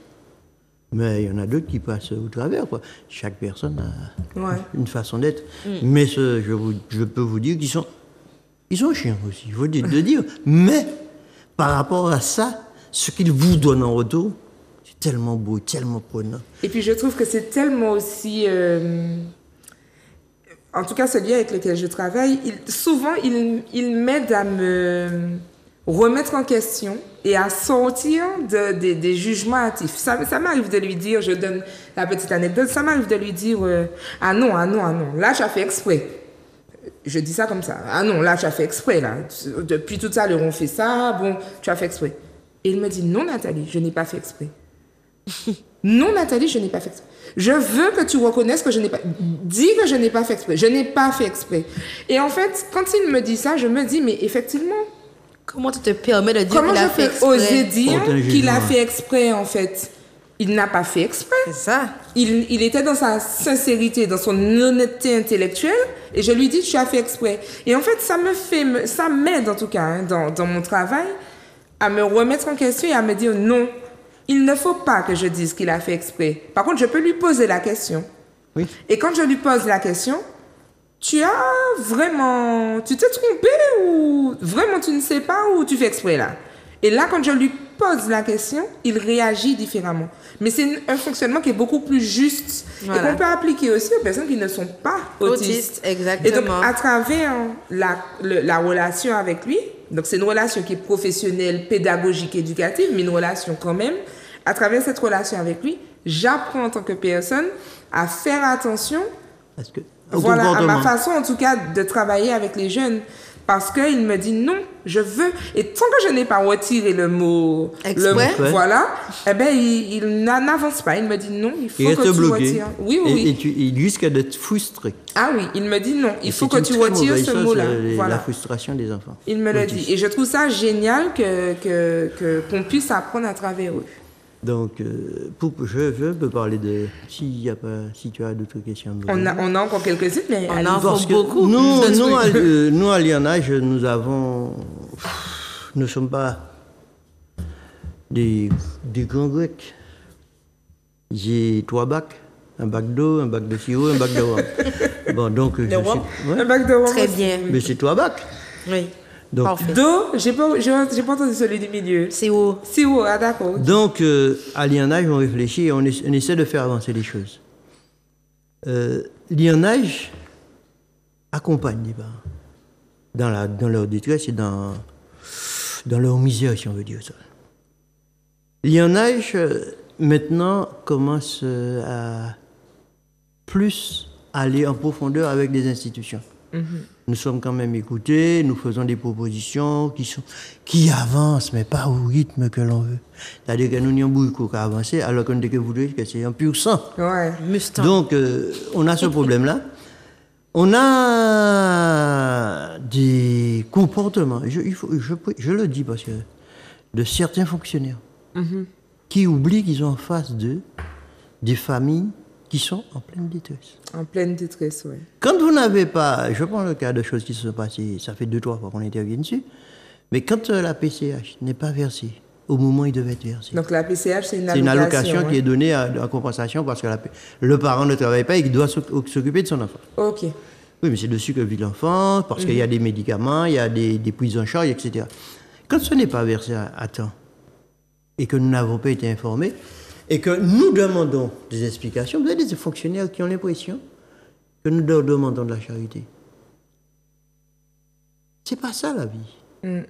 Mais il y en a d'autres qui passent au travers, quoi. Chaque personne a une façon d'être. Mais je peux vous dire qu'ils sont chiants aussi, il faut de dire. Mais par rapport à ça, ce qu'ils vous donnent en retour, c'est tellement beau, tellement prenant. Et puis je trouve que c'est tellement aussi... en tout cas, celui avec lequel je travaille, souvent, il m'aide à me remettre en question et à sortir des jugements hâtifs. Ça m'arrive de lui dire, je donne la petite anecdote, ça m'arrive de lui dire ah non, là tu as fait exprès. Je dis ça comme ça. Ah non, là tu as fait exprès, là. Depuis tout à l'heure on fait ça, bon, tu as fait exprès. Et il me dit non Nathalie, je n'ai pas fait exprès. Non Nathalie, je n'ai pas fait exprès. Je veux que tu reconnaisses que je n'ai pas... Dis que je n'ai pas fait exprès. Je n'ai pas fait exprès. Et en fait, quand il me dit ça, je me dis, mais effectivement... Comment tu te permets de dire qu'il a fait exprès? Comment je peux oser dire qu'il a fait exprès, en fait? Il n'a pas fait exprès. C'est ça. Il était dans sa sincérité, dans son honnêteté intellectuelle, et je lui dis, tu as fait exprès. Et en fait, ça m'aide en tout cas, hein, dans mon travail, à me remettre en question et à me dire, non, il ne faut pas que je dise qu'il a fait exprès. Par contre, je peux lui poser la question. Oui. Et quand je lui pose la question, tu t'es trompé ou vraiment tu ne sais pas ou tu fais exprès là? Et là, quand je lui pose la question, il réagit différemment. Mais c'est un fonctionnement qui est beaucoup plus juste et qu'on peut appliquer aussi aux personnes qui ne sont pas autistes. Exactement. Et donc, à travers la relation avec lui, donc c'est une relation qui est professionnelle, pédagogique, éducative, mais une relation quand même. À travers cette relation avec lui, j'apprends en tant que personne à faire attention à ma façon en tout cas de travailler avec les jeunes. Parce qu'il me dit non, je veux. Et tant que je n'ai pas retiré le mot exprès, voilà, eh ben, il n'avance pas. Il me dit non, il faut que tu retires. Oui. Et il risque d'être frustré. Ah oui, il me dit non, il faut que tu retires ce mot-là. La frustration des enfants. Il me le dit. Et je trouve ça génial qu'on puisse apprendre à travers eux. Donc, je peux parler de... Si tu as d'autres questions. On a encore quelques-unes, mais on en a beaucoup. Nous, à Lionnage, nous ne sommes pas des grands Grecs. J'ai 3 bacs. Un bac d'eau, un bac de sirop, un bac de rhum. Bon, donc... Un bac de rhum. Très bien. Mais c'est 3 bacs. Oui. Donc, d'eau, j'ai pas entendu celui du milieu. C'est où? Ah d'accord. Donc, à Lionnage, on réfléchit et on essaie de faire avancer les choses. Lionnage accompagne les parents dans leur détresse et dans leur misère, si on veut dire ça. Lionnage, maintenant, commence à plus aller en profondeur avec des institutions. Nous sommes quand même écoutés, nous faisons des propositions qui avancent, mais pas au rythme que l'on veut. C'est-à-dire que nous n'avons beaucoup qu'à avancer, alors qu'on voudrait que c'est un pur sang. Ouais. Mustang. Donc, on a ce problème-là. On a des comportements, je le dis parce que, de certains fonctionnaires qui oublient qu'ils ont en face d'eux des familles qui sont en pleine détresse. En pleine détresse, oui. Quand vous n'avez pas... Je prends le cas de choses qui se sont passées, ça fait 2-3 fois qu'on intervient dessus, mais quand la PCH n'est pas versée, au moment où il devait être versé. Donc la PCH, c'est une allocation. C'est une allocation qui est donnée en compensation parce que le parent ne travaille pas et qu'il doit s'occuper de son enfant. Ok. Oui, mais c'est dessus que vit l'enfant, parce qu'il y a des médicaments, il y a des prises en charge, etc. Quand ce n'est pas versé à temps, et que nous n'avons pas été informés, et que nous demandons des explications, vous avez des fonctionnaires qui ont l'impression que nous leur demandons de la charité. C'est pas ça la vie.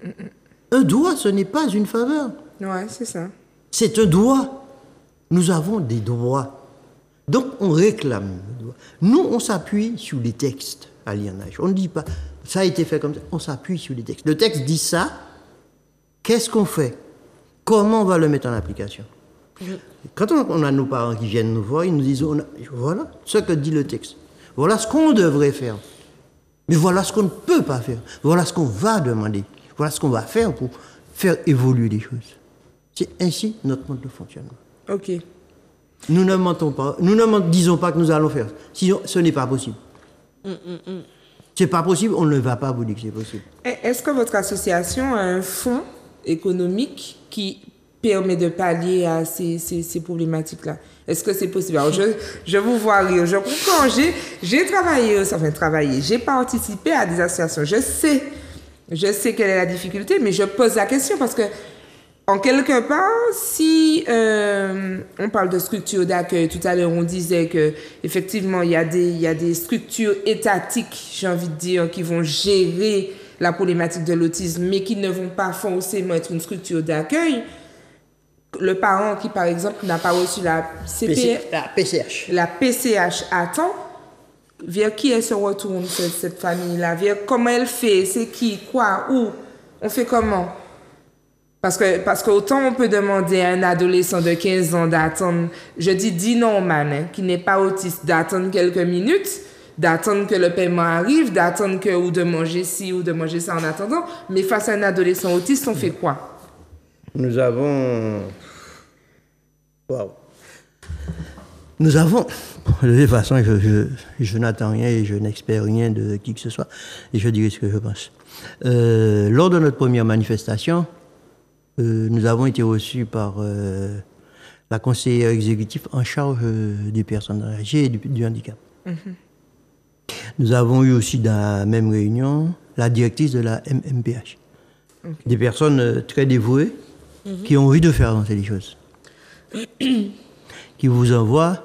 Un droit, ce n'est pas une faveur. Ouais, c'est ça. C'est un droit. Nous avons des droits. Donc, on réclame nos droits. Nous, on s'appuie sur les textes à l'INH. On ne dit pas, ça a été fait comme ça. On s'appuie sur les textes. Le texte dit ça. Qu'est-ce qu'on fait? Comment on va le mettre en application? Quand on a nos parents qui viennent nous voir, ils nous disent, voilà ce que dit le texte. Voilà ce qu'on devrait faire. Mais voilà ce qu'on ne peut pas faire. Voilà ce qu'on va demander. Voilà ce qu'on va faire pour faire évoluer les choses. C'est ainsi notre mode de fonctionnement. Ok. Nous ne mentons pas. Nous ne disons pas que nous allons faire. Sinon, ce n'est pas possible. C'est pas possible, on ne va pas vous dire que c'est possible. Est-ce que votre association a un fonds économique qui permet de pallier à ces problématiques-là? Est-ce que c'est possible? Alors, je vous vois rire, je comprends. J'ai participé à des associations. Je sais quelle est la difficulté, mais je pose la question parce que, en quelque part, si on parle de structures d'accueil, tout à l'heure on disait que effectivement il y a des structures étatiques, j'ai envie de dire, qui vont gérer la problématique de l'autisme, mais qui ne vont pas forcément être une structure d'accueil. Le parent qui, par exemple, n'a pas reçu la PCH à temps, vers qui elle se retourne, cette famille-là? Vers comment elle fait? C'est qui? Quoi? Où? On fait comment? Parce que autant on peut demander à un adolescent de 15 ans d'attendre, je dis normal, qui n'est pas autiste, d'attendre quelques minutes, d'attendre que le paiement arrive, d'attendre ou de manger ci ou de manger ça en attendant. Mais face à un adolescent autiste, on fait quoi? Nous avons... Waouh. Nous avons... De toute façon, je n'attends rien et je n'espère rien de qui que ce soit. Et je dirai ce que je pense. Lors de notre première manifestation, nous avons été reçus par la conseillère exécutive en charge des personnes âgées et du handicap. Nous avons eu aussi dans la même réunion la directrice de la MMPH. Des personnes très dévouées qui ont envie de faire avancer les choses. Qui vous envoient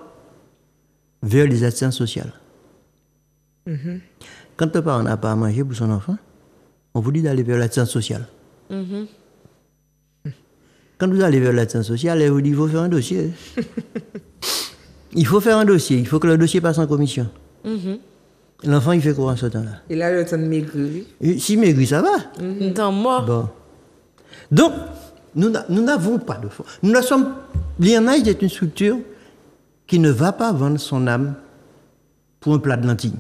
vers les assistances sociales. Quand le parent n'a pas à manger pour son enfant, on vous dit d'aller vers l'assistance sociale. Quand vous allez vers l'assistance sociale, elle vous dit qu'il faut faire un dossier. Il faut faire un dossier, il faut que le dossier passe en commission. L'enfant, il fait quoi en ce temps-là? Il a le temps de maigrir. Si maigrit, ça va. Dans moi. Bon. Donc, nous n'avons pas de fonds. L'INH est une structure qui ne va pas vendre son âme pour un plat de lentilles.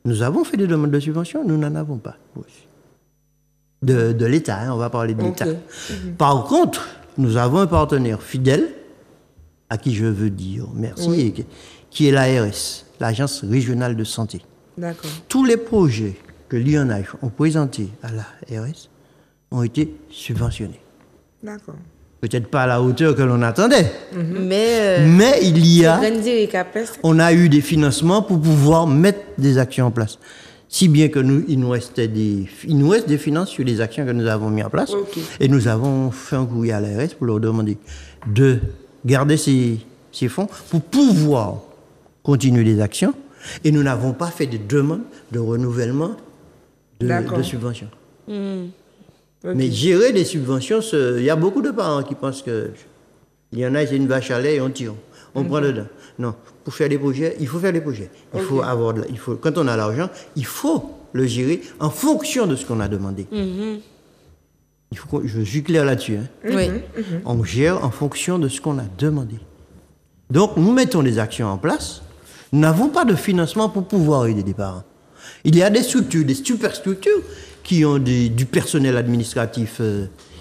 Nous avons fait des demandes de subvention, nous n'en avons pas. De l'État, on va parler de l'État. Par contre, nous avons un partenaire fidèle, à qui je veux dire merci, qui est l'ARS, l'Agence régionale de santé. D'accord. Tous les projets que l'INH ont présentés à l'ARS ont été subventionnés. D'accord. Peut-être pas à la hauteur que l'on attendait, mais il y a... On a eu des financements pour pouvoir mettre des actions en place. Si bien que il nous reste des finances sur les actions que nous avons mises en place. Et nous avons fait un courrier à l'ARS pour leur demander de garder ces fonds pour pouvoir continuer les actions. Et nous n'avons pas fait de demande de renouvellement de subventions. Mais gérer des subventions, il y a beaucoup de parents qui pensent que il y en a, c'est une vache à lait et on tire. On prend dedans. Non, pour faire des projets, il faut faire des projets. Il faut avoir quand on a l'argent, il faut le gérer en fonction de ce qu'on a demandé. Je suis clair là-dessus. On gère en fonction de ce qu'on a demandé. Donc, nous mettons des actions en place. Nous n'avons pas de financement pour pouvoir aider les parents. Il y a des structures, des superstructures qui ont du personnel administratif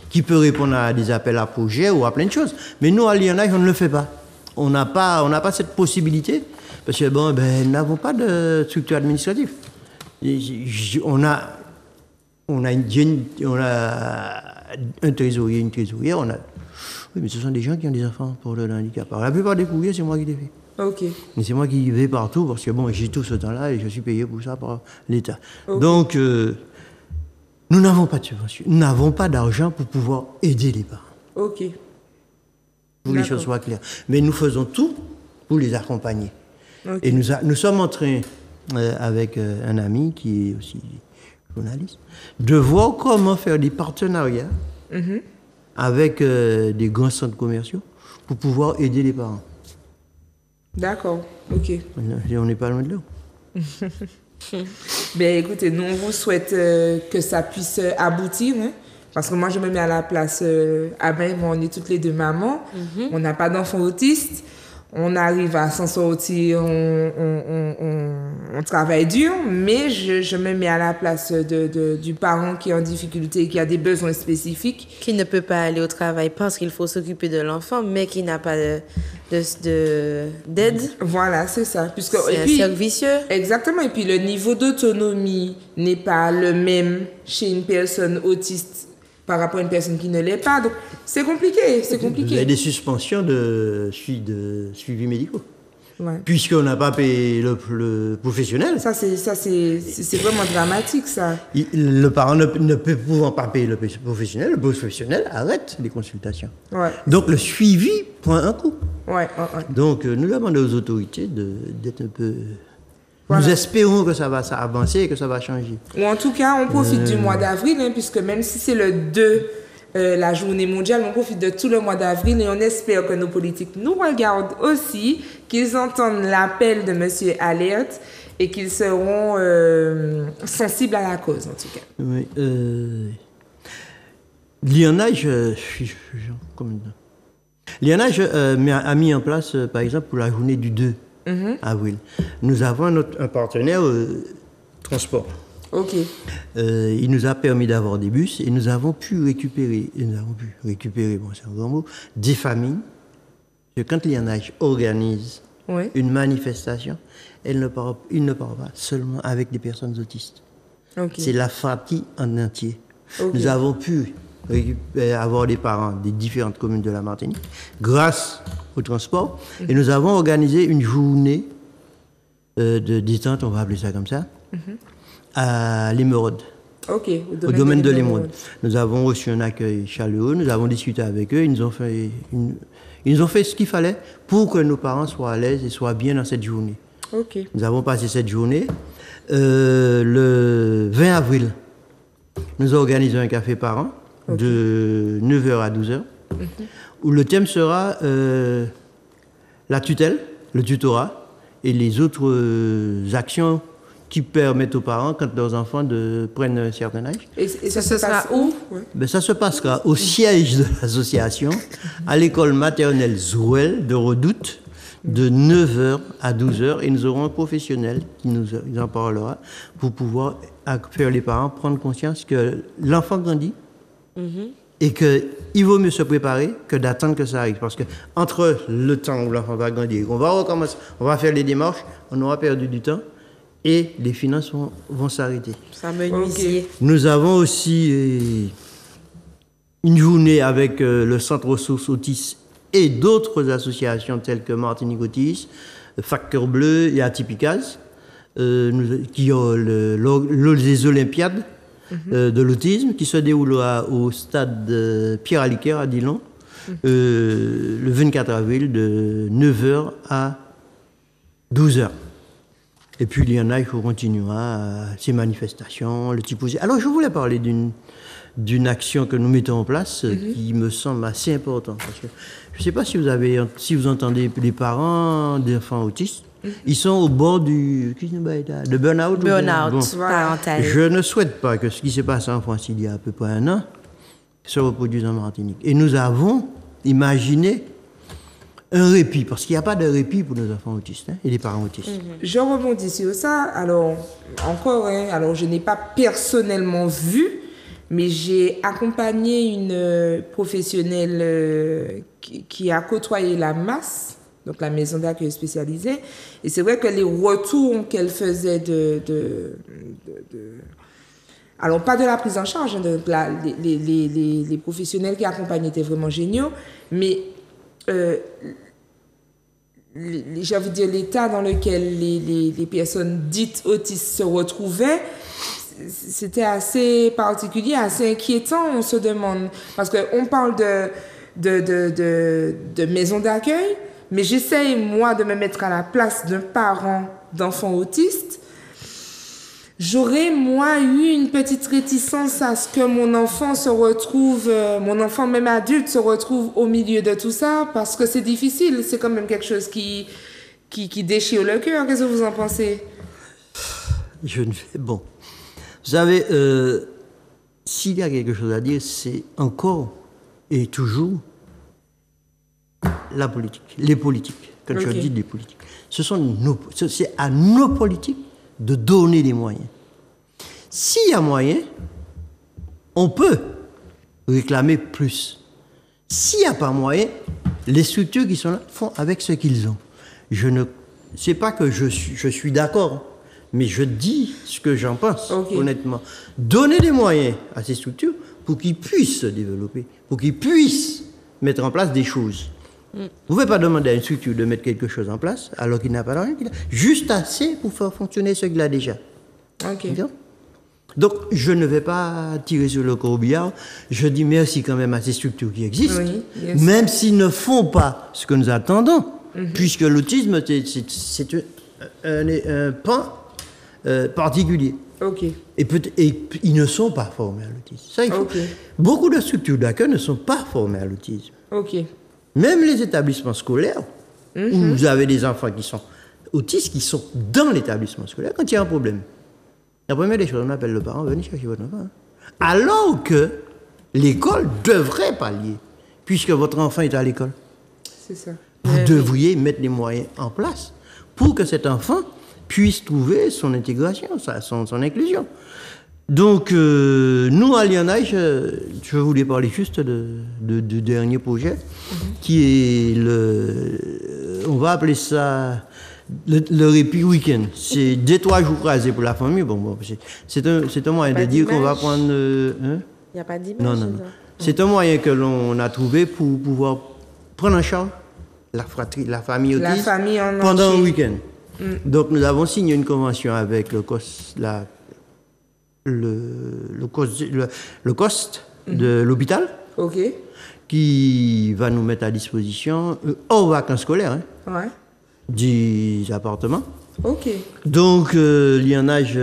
qui peut répondre à des appels à projets ou à plein de choses. Mais nous, à l'INH, on ne le fait pas. On n'a pas cette possibilité parce que nous n'avons pas de structure administrative. On a un trésorier, une trésorière. Oui, mais ce sont des gens qui ont des enfants pour le handicap. Alors, la plupart des courriers, c'est moi qui les fais. Mais c'est moi qui vais partout parce que j'ai tout ce temps-là et je suis payé pour ça par l'État. Donc, nous n'avons pas de subvention. Nous n'avons pas d'argent pour pouvoir aider les parents. Pour que les choses soient claires. Mais nous faisons tout pour les accompagner. Et nous sommes en train, avec un ami qui est aussi journaliste, de voir comment faire des partenariats avec des grands centres commerciaux pour pouvoir aider les parents. D'accord, ok. Et on n'est pas loin de là. Ben écoutez, nous on vous souhaite que ça puisse aboutir, hein, parce que moi je me mets à la place on est toutes les deux mamans, on n'a pas d'enfants autistes, on arrive à s'en sortir, on travaille dur, mais je me mets à la place du parent qui est en difficulté et qui a des besoins spécifiques. Qui ne peut pas aller au travail parce qu'il faut s'occuper de l'enfant, mais qui n'a pas d'aide. Voilà, c'est ça. C'est un cercle vicieux. Exactement. Et puis le niveau d'autonomie n'est pas le même chez une personne autiste par rapport à une personne qui ne l'est pas. Donc, c'est compliqué, c'est compliqué. Vous avez des suspensions de suivi médicaux. Ouais. Puisqu'on n'a pas payé le professionnel. Ça, c'est vraiment dramatique, ça. Le parent ne peut pouvant pas payer le professionnel arrête les consultations. Ouais. Donc, le suivi prend un coup. Ouais. Donc, nous demandons aux autorités d'être un peu... Voilà. Nous espérons que ça va avancer et que ça va changer. Ou en tout cas, on profite du mois d'avril, hein, puisque même si c'est le 2, la journée mondiale, on profite de tout le mois d'avril et on espère que nos politiques nous regardent aussi, qu'ils entendent l'appel de M. Alert et qu'ils seront sensibles à la cause, en tout cas. Oui. L'INH, l'INH a mis en place, par exemple, pour la journée du 2 avril, nous avons un partenaire transport. Ok. Il nous a permis d'avoir des bus et nous avons pu récupérer, bon, c'est un grand mot, des familles. Que quand l'INH organise une manifestation, il ne part pas seulement avec des personnes autistes. Okay. C'est la fratrie en entier. Okay. Nous avons pu avoir des parents des différentes communes de la Martinique grâce au transport. Et nous avons organisé une journée de détente, on va appeler ça comme ça, à l'Émeraude. Ok, au domaine de l'Émeraude. Nous avons reçu un accueil chaleureux, nous avons discuté avec eux, ils nous ont fait ce qu'il fallait pour que nos parents soient à l'aise et soient bien dans cette journée. Okay. Nous avons passé cette journée. Le 20 avril, nous avons organisé un café parents de 9h à 12h, où le thème sera la tutelle, le tutorat et les autres actions qui permettent aux parents, quand leurs enfants prennent un certain âge. Et ça se sera où? Ben, ça se passera au siège de l'association, à l'école maternelle Zouel de Redoute, de 9h à 12h. Et nous aurons un professionnel qui nous en parlera pour pouvoir faire les parents prendre conscience que l'enfant grandit et qu'il vaut mieux se préparer que d'attendre que ça arrive. Parce que entre le temps où l'enfant va grandir, on va recommencer, on va faire les démarches, on aura perdu du temps. Et les finances vont s'arrêter. Ça me nuisait. Nous avons aussi une journée avec le Centre ressources autistes et d'autres associations telles que Martinique Autisme, Facteur Bleu et Atypicaz, qui ont les Olympiades de l'autisme qui se déroulera au stade Pierre Aliquer à Dillon le 24 avril de 9h à 12h. Et puis il y en a, il faut continuer ces manifestations, le type. Alors je voulais parler d'une action que nous mettons en place qui me semble assez importante. Parce que je ne sais pas si vous entendez les parents d'enfants autistes, ils sont au bord de burn-out. Parental. Je ne souhaite pas que ce qui s'est passé en France il y a à peu près un an se reproduise en Martinique. Et nous avons imaginé un répit, parce qu'il n'y a pas de répit pour nos enfants autistes et les parents autistes. Je rebondis sur ça. Alors, encore, alors je n'ai pas personnellement vu, mais j'ai accompagné une professionnelle qui a côtoyé la MAS, donc la maison d'accueil spécialisée. Et c'est vrai que les retours qu'elle faisait alors, pas de la prise en charge, les professionnels qui accompagnaient étaient vraiment géniaux, mais j'ai envie de dire l'état dans lequel les personnes dites autistes se retrouvaient, c'était assez particulier, assez inquiétant, on se demande. Parce qu'on parle de maison d'accueil, mais j'essaye, moi, de me mettre à la place d'un parent d'enfant autiste. j'aurais, moi, eu une petite réticence à ce que mon enfant se retrouve, mon enfant même adulte se retrouve au milieu de tout ça, parce que c'est difficile, c'est quand même quelque chose qui déchire le cœur. Qu'est-ce que vous en pensez? Bon, vous savez, s'il y a quelque chose à dire, c'est encore et toujours la politique, les politiques. Quand je dis les politiques, c'est à nos politiques de donner les moyens. S'il y a moyen, on peut réclamer plus. S'il n'y a pas moyen, les structures qui sont là font avec ce qu'ils ont. Je ne sais pas que je suis d'accord, mais je dis ce que j'en pense, honnêtement. Donner des moyens à ces structures pour qu'ils puissent se développer, pour qu'ils puissent mettre en place des choses. Vous ne pouvez pas demander à une structure de mettre quelque chose en place alors qu'il n'a pas d'argent, juste assez pour faire fonctionner ce qu'il a déjà. Donc, je ne vais pas tirer sur le corbillard. Je dis merci quand même à ces structures qui existent, même s'ils ne font pas ce que nous attendons, puisque l'autisme, c'est un pan particulier. Et ils ne sont pas formés à l'autisme. Ça, beaucoup de structures d'accueil ne sont pas formées à l'autisme. Même les établissements scolaires, où vous avez des enfants qui sont autistes, qui sont dans l'établissement scolaire, quand il y a un problème, la première des choses, on appelle le parent, venez chercher votre enfant. Alors que l'école devrait pallier, puisque votre enfant est à l'école. C'est ça. Vous devriez mettre les moyens en place pour que cet enfant puisse trouver son intégration, son inclusion. Donc, nous, à Lionage, je voulais parler juste du dernier projet, qui est on va appeler ça le répit week-end. C'est 2-3 jours croisés pour la famille. Bon, c'est un moyen de dire qu'on va prendre... Il n'y a pas d'image. Non. C'est un moyen que l'on a trouvé pour pouvoir prendre en charge la famille autiste pendant un week-end. Donc, nous avons signé une convention avec le COST de l'hôpital, qui va nous mettre à disposition, hors vacances scolaires, des appartements. Donc, Lionage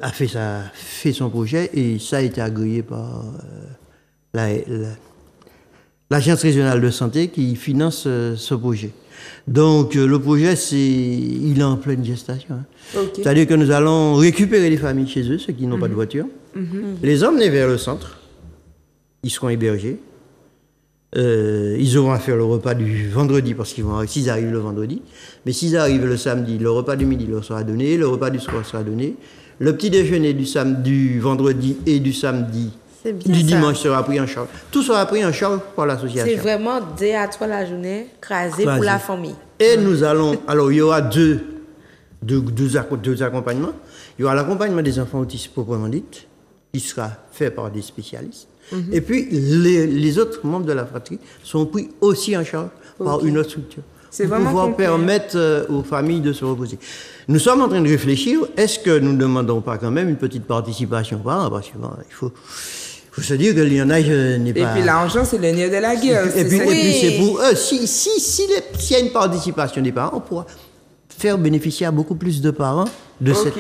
a fait son projet et ça a été agréé par l'Agence régionale de santé qui finance ce projet. Donc, le projet, il est en pleine gestation. C'est-à-dire que nous allons récupérer les familles chez eux, ceux qui n'ont pas de voiture, les emmener vers le centre, ils seront hébergés, ils auront à faire le repas du vendredi, parce s'ils arrivent le vendredi, mais s'ils arrivent le samedi, le repas du midi leur sera donné, le repas du soir sera donné, le petit déjeuner du vendredi et du samedi, du dimanche sera pris en charge. Tout sera pris en charge par l'association. C'est vraiment dès à toi la journée, crasé pour la famille. Et nous allons... Alors, il y aura deux accompagnements. Il y aura l'accompagnement des enfants autistes proprement dit, qui sera fait par des spécialistes. Et puis, les autres membres de la fratrie sont pris aussi en charge par une autre structure. C'est pour pouvoir permettre aux familles de se reposer. Nous sommes en train de réfléchir, est-ce que nous ne demandons pas quand même une petite participation par an, parce que il faut se dire que le Lionage n'est pas... Et puis l'argent, c'est le nerf de la guerre. Et puis c'est pour eux. S'il y a une participation des parents, on pourra faire bénéficier à beaucoup plus de parents de cette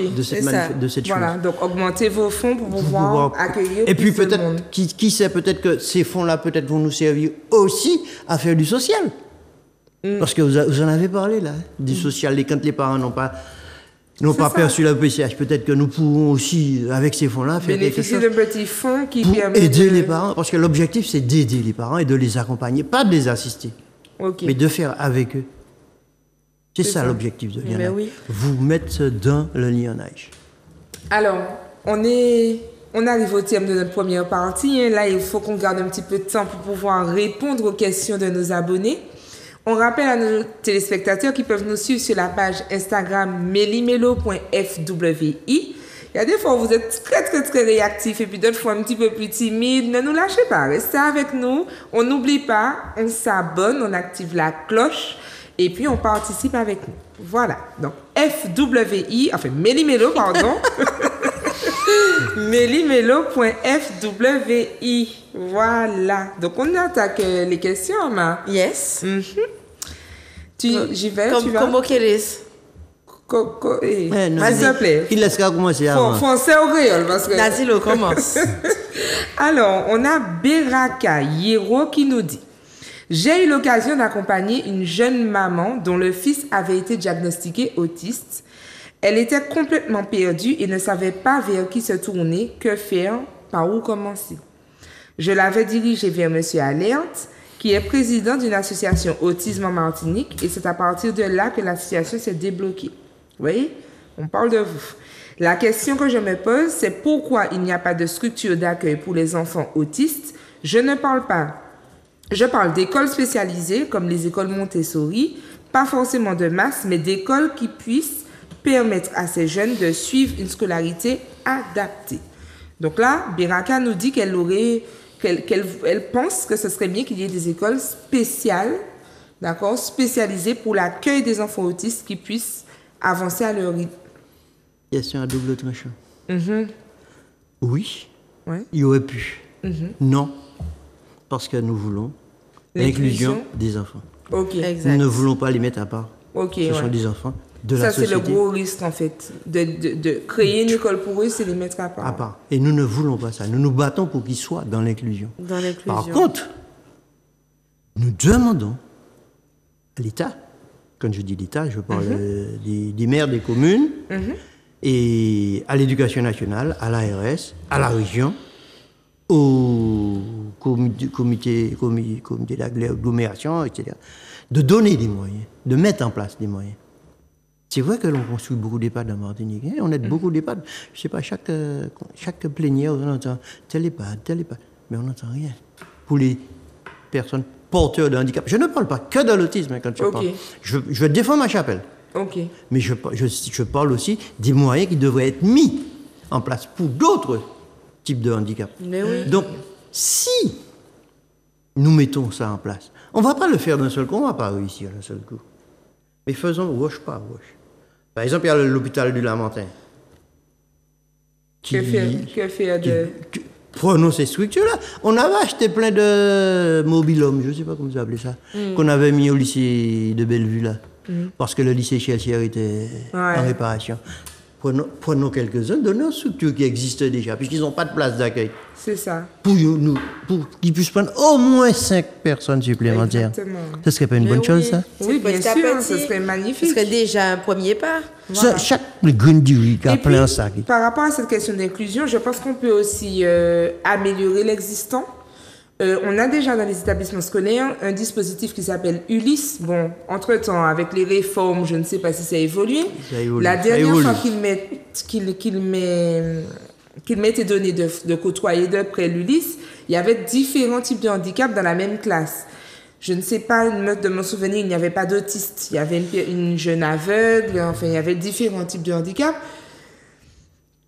chose. Voilà, donc augmentez vos fonds pour pouvoir accueillir et puis plus de peut-être, monde. qui sait, peut-être que ces fonds-là peut-être vont nous servir aussi à faire du social. Parce que vous en avez parlé là, du social, quand les parents n'ont pas perçu la PCH, peut-être que nous pourrons aussi, avec ces fonds-là, faire quelque chose. Bénéficier de petits fonds qui permettent aider les parents, parce que l'objectif, c'est d'aider les parents et de les accompagner, pas de les assister, mais de faire avec eux. C'est ça l'objectif de Lionage. Vous mettre dans le Lionage. Alors, on arrive au terme de notre première partie. Là, il faut qu'on garde un petit peu de temps pour pouvoir répondre aux questions de nos abonnés. On rappelle à nos téléspectateurs qui peuvent nous suivre sur la page Instagram melimelo.fwi. Il y a des fois où vous êtes très, très, très réactifs et puis d'autres fois un petit peu plus timides. Ne nous lâchez pas, restez avec nous. On n'oublie pas, on s'abonne, on active la cloche et puis on participe avec nous. Voilà, donc Melimelo, pardon. melimelo.fwi. Voilà. Donc, on attaque les questions, Ma. Yes. J'y vais, tu vas. Como quieres? S'il te plaît. Il laissera commencer avant. Français ou créole parce que... Nazilo commence. Alors, on a Beraka Yero qui nous dit: j'ai eu l'occasion d'accompagner une jeune maman dont le fils avait été diagnostiqué autiste. Elle était complètement perdue et ne savait pas vers qui se tourner, que faire, par où commencer. Je l'avais dirigée vers M. Alerte, qui est président d'une association Autisme en Martinique, et c'est à partir de là que la situation s'est débloquée. Vous voyez, on parle de vous. La question que je me pose, c'est pourquoi il n'y a pas de structure d'accueil pour les enfants autistes. Je parle d'écoles spécialisées comme les écoles Montessori, pas forcément de masse, mais d'écoles qui puissent permettre à ces jeunes de suivre une scolarité adaptée. Donc là, Beraka nous dit qu'elle pense que ce serait bien qu'il y ait des écoles spéciales, d'accord, spécialisées pour l'accueil des enfants autistes qui puissent avancer à leur rythme. Question à double tranchant. Oui, Ouais. il y aurait pu. Non, parce que nous voulons l'inclusion des enfants. Ok. Exact. Nous ne voulons pas les mettre à part. Ok, Ce sont ouais. des enfants de Ça, la c'est société. le gros risque, en fait, de créer une école pour eux, c'est les mettre à part. À part. Et nous ne voulons pas ça. Nous nous battons pour qu'ils soient dans l'inclusion. Dans l'inclusion. Par contre, nous demandons à l'État, quand je dis l'État, je parle des maires des communes, et à l'éducation nationale, à l'ARS, à la région, au comité d'agglomération, etc., de donner des moyens, de mettre en place des moyens. C'est vrai que l'on construit beaucoup d'EHPAD en Martinique. Hein? On aide beaucoup d'EHPAD. Je ne sais pas, chaque plénière, on entend tel EHPAD, mais on n'entend rien. Pour les personnes porteurs de handicap. Je ne parle pas que de l'autisme hein, quand je parle. Je défends ma chapelle. Ok. Mais je parle aussi des moyens qui devraient être mis en place pour d'autres types de handicap. Mais oui. Donc, si nous mettons ça en place, on ne va pas le faire d'un seul coup, on ne va pas réussir d'un seul coup. Mais faisons roche par roche. Par exemple, il y a l'hôpital du Lamentin. Que faire de... Prenons ces structures-là. On avait acheté plein de mobil-hommes, je ne sais pas comment vous appelez ça, qu'on avait mis au lycée de Bellevue, là. Parce que le lycée Chelsier était en réparation. Prenons quelques-uns de nos structures qui existent déjà, puisqu'ils n'ont pas de place d'accueil. C'est ça. Pour qu'ils puissent prendre au moins 5 personnes supplémentaires. Exactement. Ce serait pas une bonne chose, ça? Oui, bien Petit à sûr, petit, ce serait magnifique. Ce serait déjà un premier pas. Ça, chaque grain du riz qui a Et plein puis, ça. par rapport à cette question d'inclusion, je pense qu'on peut aussi améliorer l'existant. On a déjà dans les établissements scolaires un dispositif qui s'appelle Ulysse. Bon, entre-temps, avec les réformes, je ne sais pas si ça a évolué. Ça évolue. La Ça dernière évolue. fois qu'il m'était donné de côtoyer de près l'Ulysse, il y avait différents types de handicap dans la même classe. Je ne sais pas, de mon souvenir, il n'y avait pas d'autiste. Il y avait une jeune aveugle, enfin, il y avait différents types de handicap.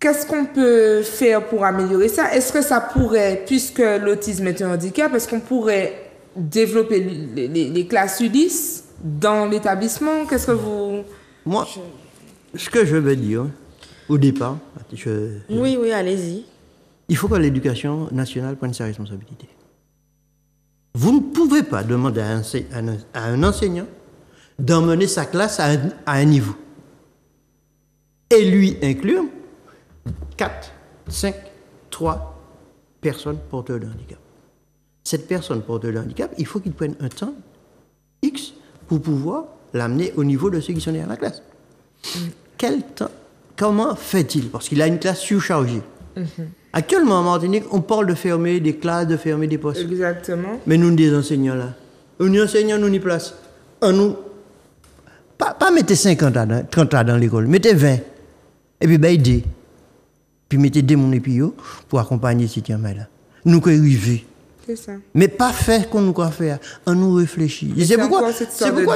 Qu'est-ce qu'on peut faire pour améliorer ça? Est-ce que ça pourrait, puisque l'autisme est un handicap, est-ce qu'on pourrait développer les classes Ulysse dans l'établissement? Qu'est-ce que vous... Moi, ce que je veux dire, au départ, Oui, allez-y. il faut que l'éducation nationale prenne sa responsabilité. Vous ne pouvez pas demander à un enseignant d'emmener sa classe à un niveau et lui inclure 4, 5, 3 personnes porteurs de handicap. Cette personne porteur de handicap, il faut qu'il prenne un temps X pour pouvoir l'amener au niveau de ceux qui sont dans la classe. Quel temps? Comment fait-il? Parce qu'il a une classe surchargée. Actuellement, en Martinique, on parle de fermer des classes, de fermer des postes. Exactement. Mais nous, des enseignants là, nous enseignants, nous n'y place. Pas mettez 50 ans, 30 ans dans l'école, mettez 20. Et puis, aidez. Puis mettez des mon épio pour accompagner ces gamins là. Nous qui arrivons. C'est ça. Mais pas faire qu'on nous croit faire. On nous réfléchit. Et c'est pourquoi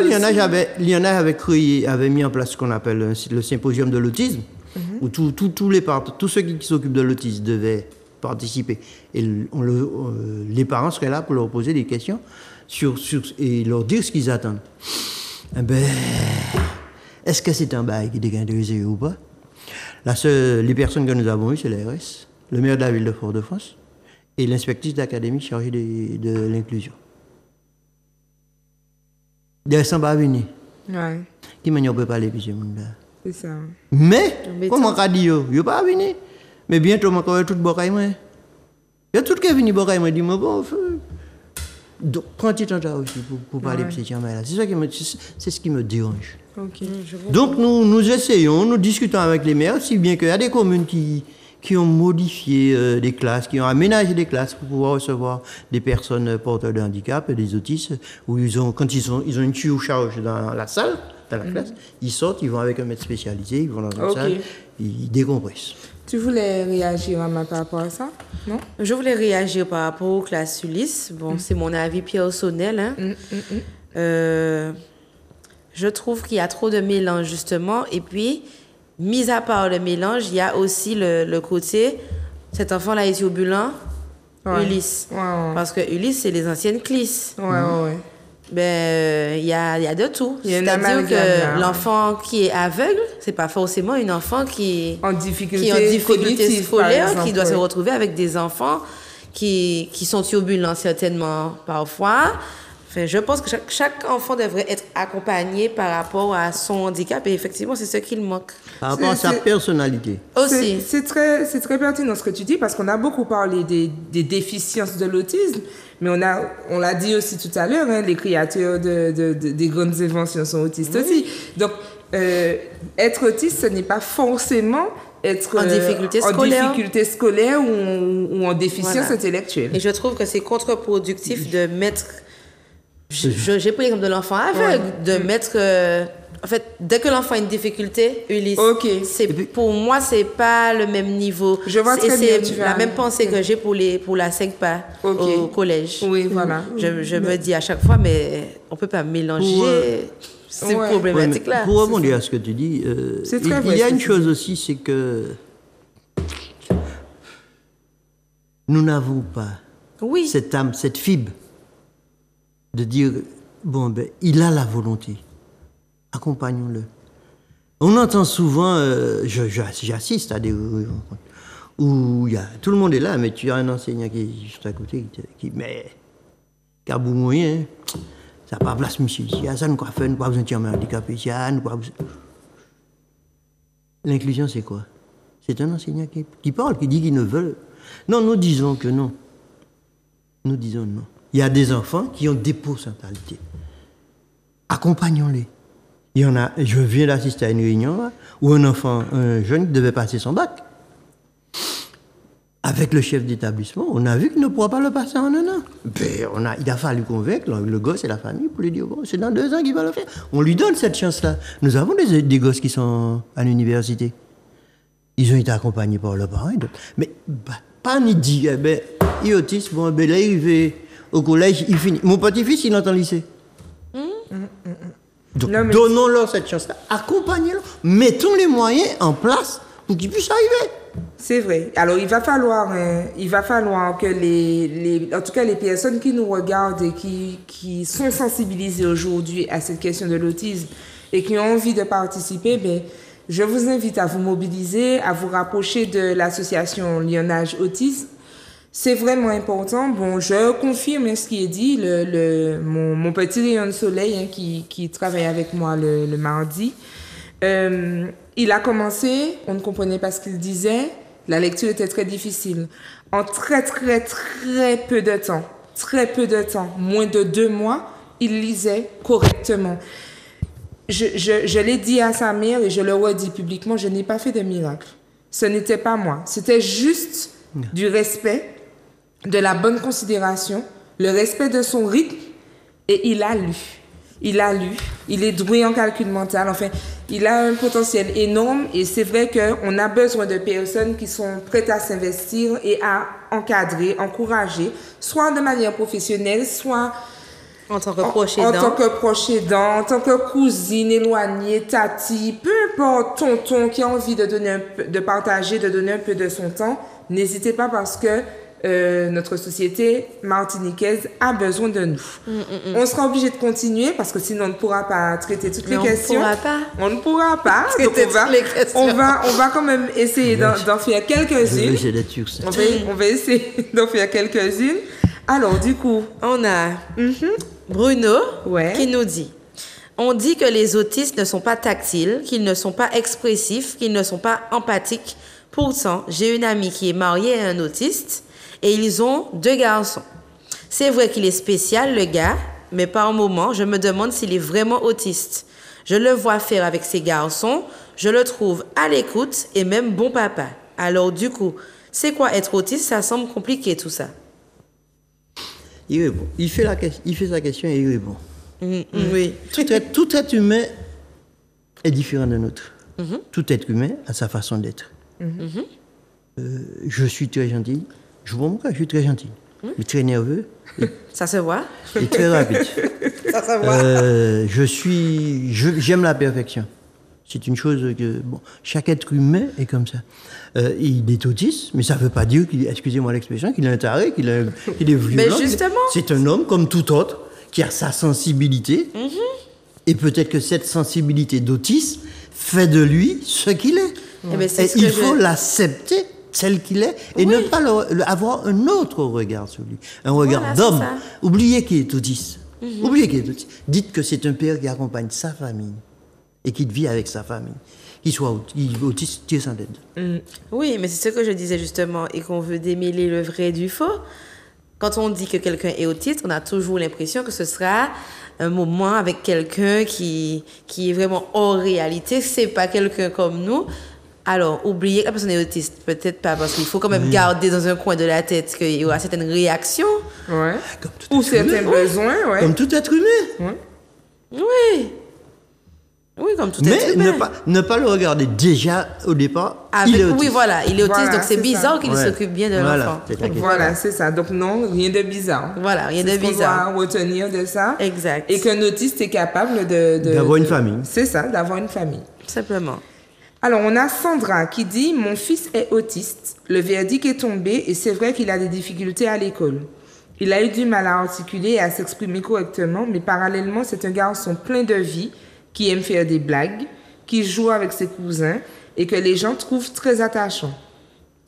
Lionel avait mis en place ce qu'on appelle le symposium de l'autisme, où tous ceux qui s'occupent de l'autisme devaient participer. Et les parents seraient là pour leur poser des questions et leur dire ce qu'ils attendent. Eh ben, est-ce que c'est un bail qui est intéressé ou pas? Les personnes que nous avons eues, c'est l'ARS, le maire de la ville de Fort-de-France et l'inspectrice d'académie chargée de l'inclusion. Ils ne sont pas venus. Ouais. Qui m'a dit on peut parler, puis ce monde-là. C'est ça. Mais, comment on a dit, il a pas venu. Mais bientôt, on va tout bocaille. Il y a tout qui est venu bocaille. Il dit, bon, donc, prends un petit temps aussi pour parler de ces gens-là. C'est ce qui me dérange. Okay. Donc, nous essayons, nous discutons avec les maires, si bien qu'il y a des communes qui ont modifié des classes, qui ont aménagé des classes pour pouvoir recevoir des personnes porteurs de handicap et des autistes, où quand ils ont une surcharge dans la salle, dans la classe, ils sortent, ils vont avec un maître spécialisé, ils vont dans une salle, ils décompressent. Tu voulais réagir par rapport à ça, non? Je voulais réagir par rapport aux classes Ulysse. Bon, c'est mon avis personnel. Hein. Je trouve qu'il y a trop de mélange, justement. Et puis, mis à part le mélange, il y a aussi le côté, cet enfant-là est turbulent, Ulysse. Ouais. Parce que Ulysse, c'est les anciennes clisses. Ouais. Ben, il y a de tout. C'est-à-dire que l'enfant qui est aveugle, c'est pas forcément un enfant qui en difficulté scolaire, qui doit se retrouver avec des enfants qui sont turbulents certainement parfois. Enfin, je pense que chaque enfant devrait être accompagné par rapport à son handicap et effectivement, c'est ce qu'il manque. Par rapport à sa personnalité. Aussi. C'est très pertinent ce que tu dis parce qu'on a beaucoup parlé des déficiences de l'autisme, mais on l'a dit aussi tout à l'heure, hein, les créateurs des grandes inventions sont autistes aussi. Donc, être autiste, ce n'est pas forcément être en difficulté scolaire ou en déficience intellectuelle. Et je trouve que c'est contre-productif de mettre... J'ai pris l'exemple de l'enfant aveugle, de mettre... en fait, dès que l'enfant a une difficulté, Ulysse, pour moi, c'est pas le même niveau. Je vois très bien. C'est la même pensée que j'ai pour la SECPA au collège. Oui, voilà. Je me dis à chaque fois, mais on peut pas mélanger ces problématiques-là. Pour rebondir à ce que tu dis, il y a une chose aussi, c'est que nous n'avons pas cette âme, cette fibre de dire, bon, ben, il a la volonté. Accompagnons-le. On entend souvent, j'assiste à des rencontres où tout le monde est là, mais tu as un enseignant qui est juste à côté qui mais, cabou moyen, ça n'a pas place, monsieur. Ça nous faire, nous pas besoin de handicapé. L'inclusion, c'est quoi? C'est un enseignant qui parle, qui dit qu'il ne veut. Non, nous disons que non. Nous disons non. Il y a des enfants qui ont des potentialités. Accompagnons-les. Il y en a, je viens d'assister à une réunion où un jeune devait passer son bac. Avec le chef d'établissement, on a vu qu'il ne pourra pas le passer en un an. Ben, il a fallu convaincre le gosse et la famille pour lui dire, bon, c'est dans 2 ans qu'il va le faire. On lui donne cette chance-là. Nous avons des gosses qui sont à l'université. Ils ont été accompagnés par leurs parents. Mais pas ni dit, il est autiste, bon, ben là, il va au collège, il finit. Mon petit-fils, il est en lycée. Donc, donnons-leur cette chance-là, accompagnons-leur, mettons les moyens en place pour qu'ils puissent arriver. C'est vrai. Alors, il va falloir que en tout cas, les personnes qui nous regardent et qui sont sensibilisées aujourd'hui à cette question de l'autisme et qui ont envie de participer, je vous invite à vous mobiliser, à vous rapprocher de l'association Lionnage Autisme. C'est vraiment important. Bon, je confirme ce qui est dit. Mon petit rayon de soleil qui travaille avec moi le mardi, il a commencé, on ne comprenait pas ce qu'il disait. La lecture était très difficile. En très, très, très peu de temps, moins de 2 mois, il lisait correctement. Je l'ai dit à sa mère et je le redis publiquement, je n'ai pas fait de miracle. Ce n'était pas moi. C'était juste du respect, de la bonne considération, le respect de son rythme, et il a lu. Il est doué en calcul mental, enfin, il a un potentiel énorme et c'est vrai qu'on a besoin de personnes qui sont prêtes à s'investir et à encadrer, encourager, soit de manière professionnelle, soit en tant que proche aidant, en tant que cousine éloignée, tati, peu importe, tonton qui a envie de partager, de donner un peu de son temps, n'hésitez pas parce que notre société martiniquaise a besoin de nous. On sera obligé de continuer parce que sinon on ne pourra pas traiter toutes les questions. On ne pourra pas. On va quand même essayer d'en faire quelques-unes. On va essayer d'en faire quelques-unes. Alors du coup, on a Bruno qui nous dit: On dit que les autistes ne sont pas tactiles, qu'ils ne sont pas expressifs, qu'ils ne sont pas empathiques. Pourtant, j'ai une amie qui est mariée à un autiste et ils ont 2 garçons. C'est vrai qu'il est spécial, le gars, mais par moments, je me demande s'il est vraiment autiste. Je le vois faire avec ses garçons, je le trouve à l'écoute et même bon papa. Alors du coup, c'est quoi être autiste? Ça semble compliqué tout ça. Il répond. Il fait sa question et il répond. Oui. Tout être humain est différent d'un autre. Tout être humain a sa façon d'être. Je suis très gentil. Je vois mon cas, je suis très gentil. Mais très nerveux. Ça se voit. Et très rapide. Ça se voit. J'aime la perfection. C'est une chose que, bon, chaque être humain est comme ça. Il est autiste, mais ça ne veut pas dire excusez-moi l'expression, qu'il est un taré, qu'il est violent. Mais justement. C'est un homme comme tout autre qui a sa sensibilité. Et peut-être que cette sensibilité d'autisme fait de lui ce qu'il est. Et il faut l'accepter tel qu'il est et ne pas avoir un autre regard sur lui. Un regard d'homme. Oubliez qu'il est autiste. Oubliez qu'il est autiste. Dites que c'est un père qui accompagne sa famille et qui vit avec sa famille. Qu'il soit autiste, tire sans tête. Oui, mais c'est ce que je disais justement, et qu'on veut démêler le vrai du faux. Quand on dit que quelqu'un est autiste, on a toujours l'impression que ce sera un moment avec quelqu'un qui est vraiment hors réalité. C'est pas quelqu'un comme nous. Alors, oubliez que la personne est autiste. Peut-être pas, parce qu'il faut quand même garder dans un coin de la tête qu'il y aura certaines réactions. Ouais. Ou certains besoins, ouais. Comme tout être humain. Ouais. Oui. Oui, comme tout être humain. Mais ne pas le regarder déjà au départ. Il est autiste. Oui, voilà, il est autiste, donc c'est bizarre qu'il Ouais. s'occupe bien de l'enfant. Voilà, c'est ça. Donc non, rien de bizarre. Voilà, rien de bizarre. C'est ce qu'on doit retenir de ça. Exact. Et qu'un autiste est capable d'avoir une famille. C'est ça, d'avoir une famille. Simplement. Alors, on a Sandra qui dit « Mon fils est autiste. Le verdict est tombé et c'est vrai qu'il a des difficultés à l'école. Il a eu du mal à articuler et à s'exprimer correctement, mais parallèlement, c'est un garçon plein de vie qui aime faire des blagues, qui joue avec ses cousins et que les gens trouvent très attachant.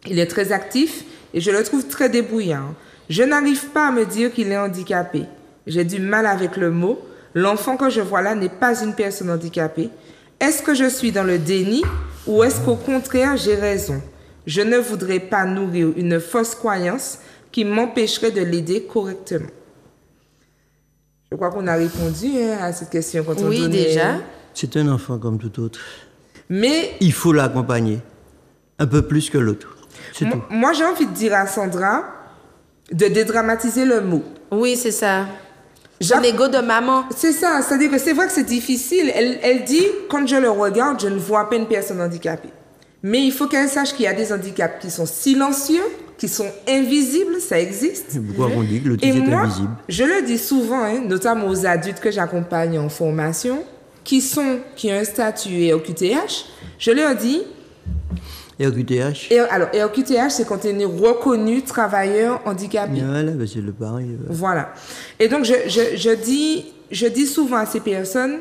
Il est très actif et je le trouve très débrouillant. Je n'arrive pas à me dire qu'il est handicapé. J'ai du mal avec le mot. L'enfant que je vois là n'est pas une personne handicapée. Est-ce que je suis dans le déni ou est-ce qu'au contraire j'ai raison? Je ne voudrais pas nourrir une fausse croyance qui m'empêcherait de l'aider correctement. » Je crois qu'on a répondu à cette question quand on donnait... Oui, déjà. C'est un enfant comme tout autre. Mais... il faut l'accompagner un peu plus que l'autre. C'est tout. Moi, j'ai envie de dire à Sandra de dédramatiser le mot. Oui, c'est ça. Son ego de maman. C'est ça, c'est-à-dire que c'est vrai que c'est difficile. Elle dit, quand je le regarde, je ne vois pas une personne handicapée. Mais il faut qu'elle sache qu'il y a des handicaps qui sont silencieux, qui sont invisibles, ça existe. Pourquoi on dit que l'autisme est invisible? Je le dis souvent, notamment aux adultes que j'accompagne en formation, qui ont un statut RQTH, je leur dis... RQTH? Alors, RQTH, c'est quand on est reconnu travailleur handicapé. Voilà, c'est le pareil. Voilà. Et donc, je dis souvent à ces personnes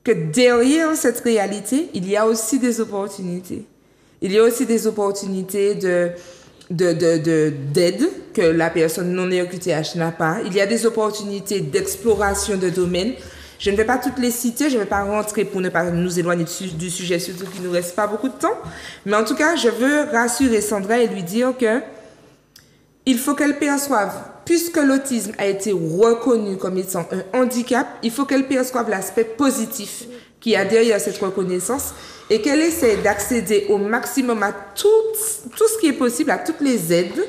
que derrière cette réalité, il y a aussi des opportunités. Il y a aussi des opportunités d'aide que la personne non RQTH n'a pas. Il y a des opportunités d'exploration de domaines. Je ne vais pas toutes les citer, je ne vais pas rentrer pour ne pas nous éloigner du sujet, surtout qu'il ne nous reste pas beaucoup de temps. Mais en tout cas, je veux rassurer Sandra et lui dire que il faut qu'elle perçoive, puisque l'autisme a été reconnu comme étant un handicap, il faut qu'elle perçoive l'aspect positif qu'il y a derrière cette reconnaissance et qu'elle essaie d'accéder au maximum à tout ce qui est possible, à toutes les aides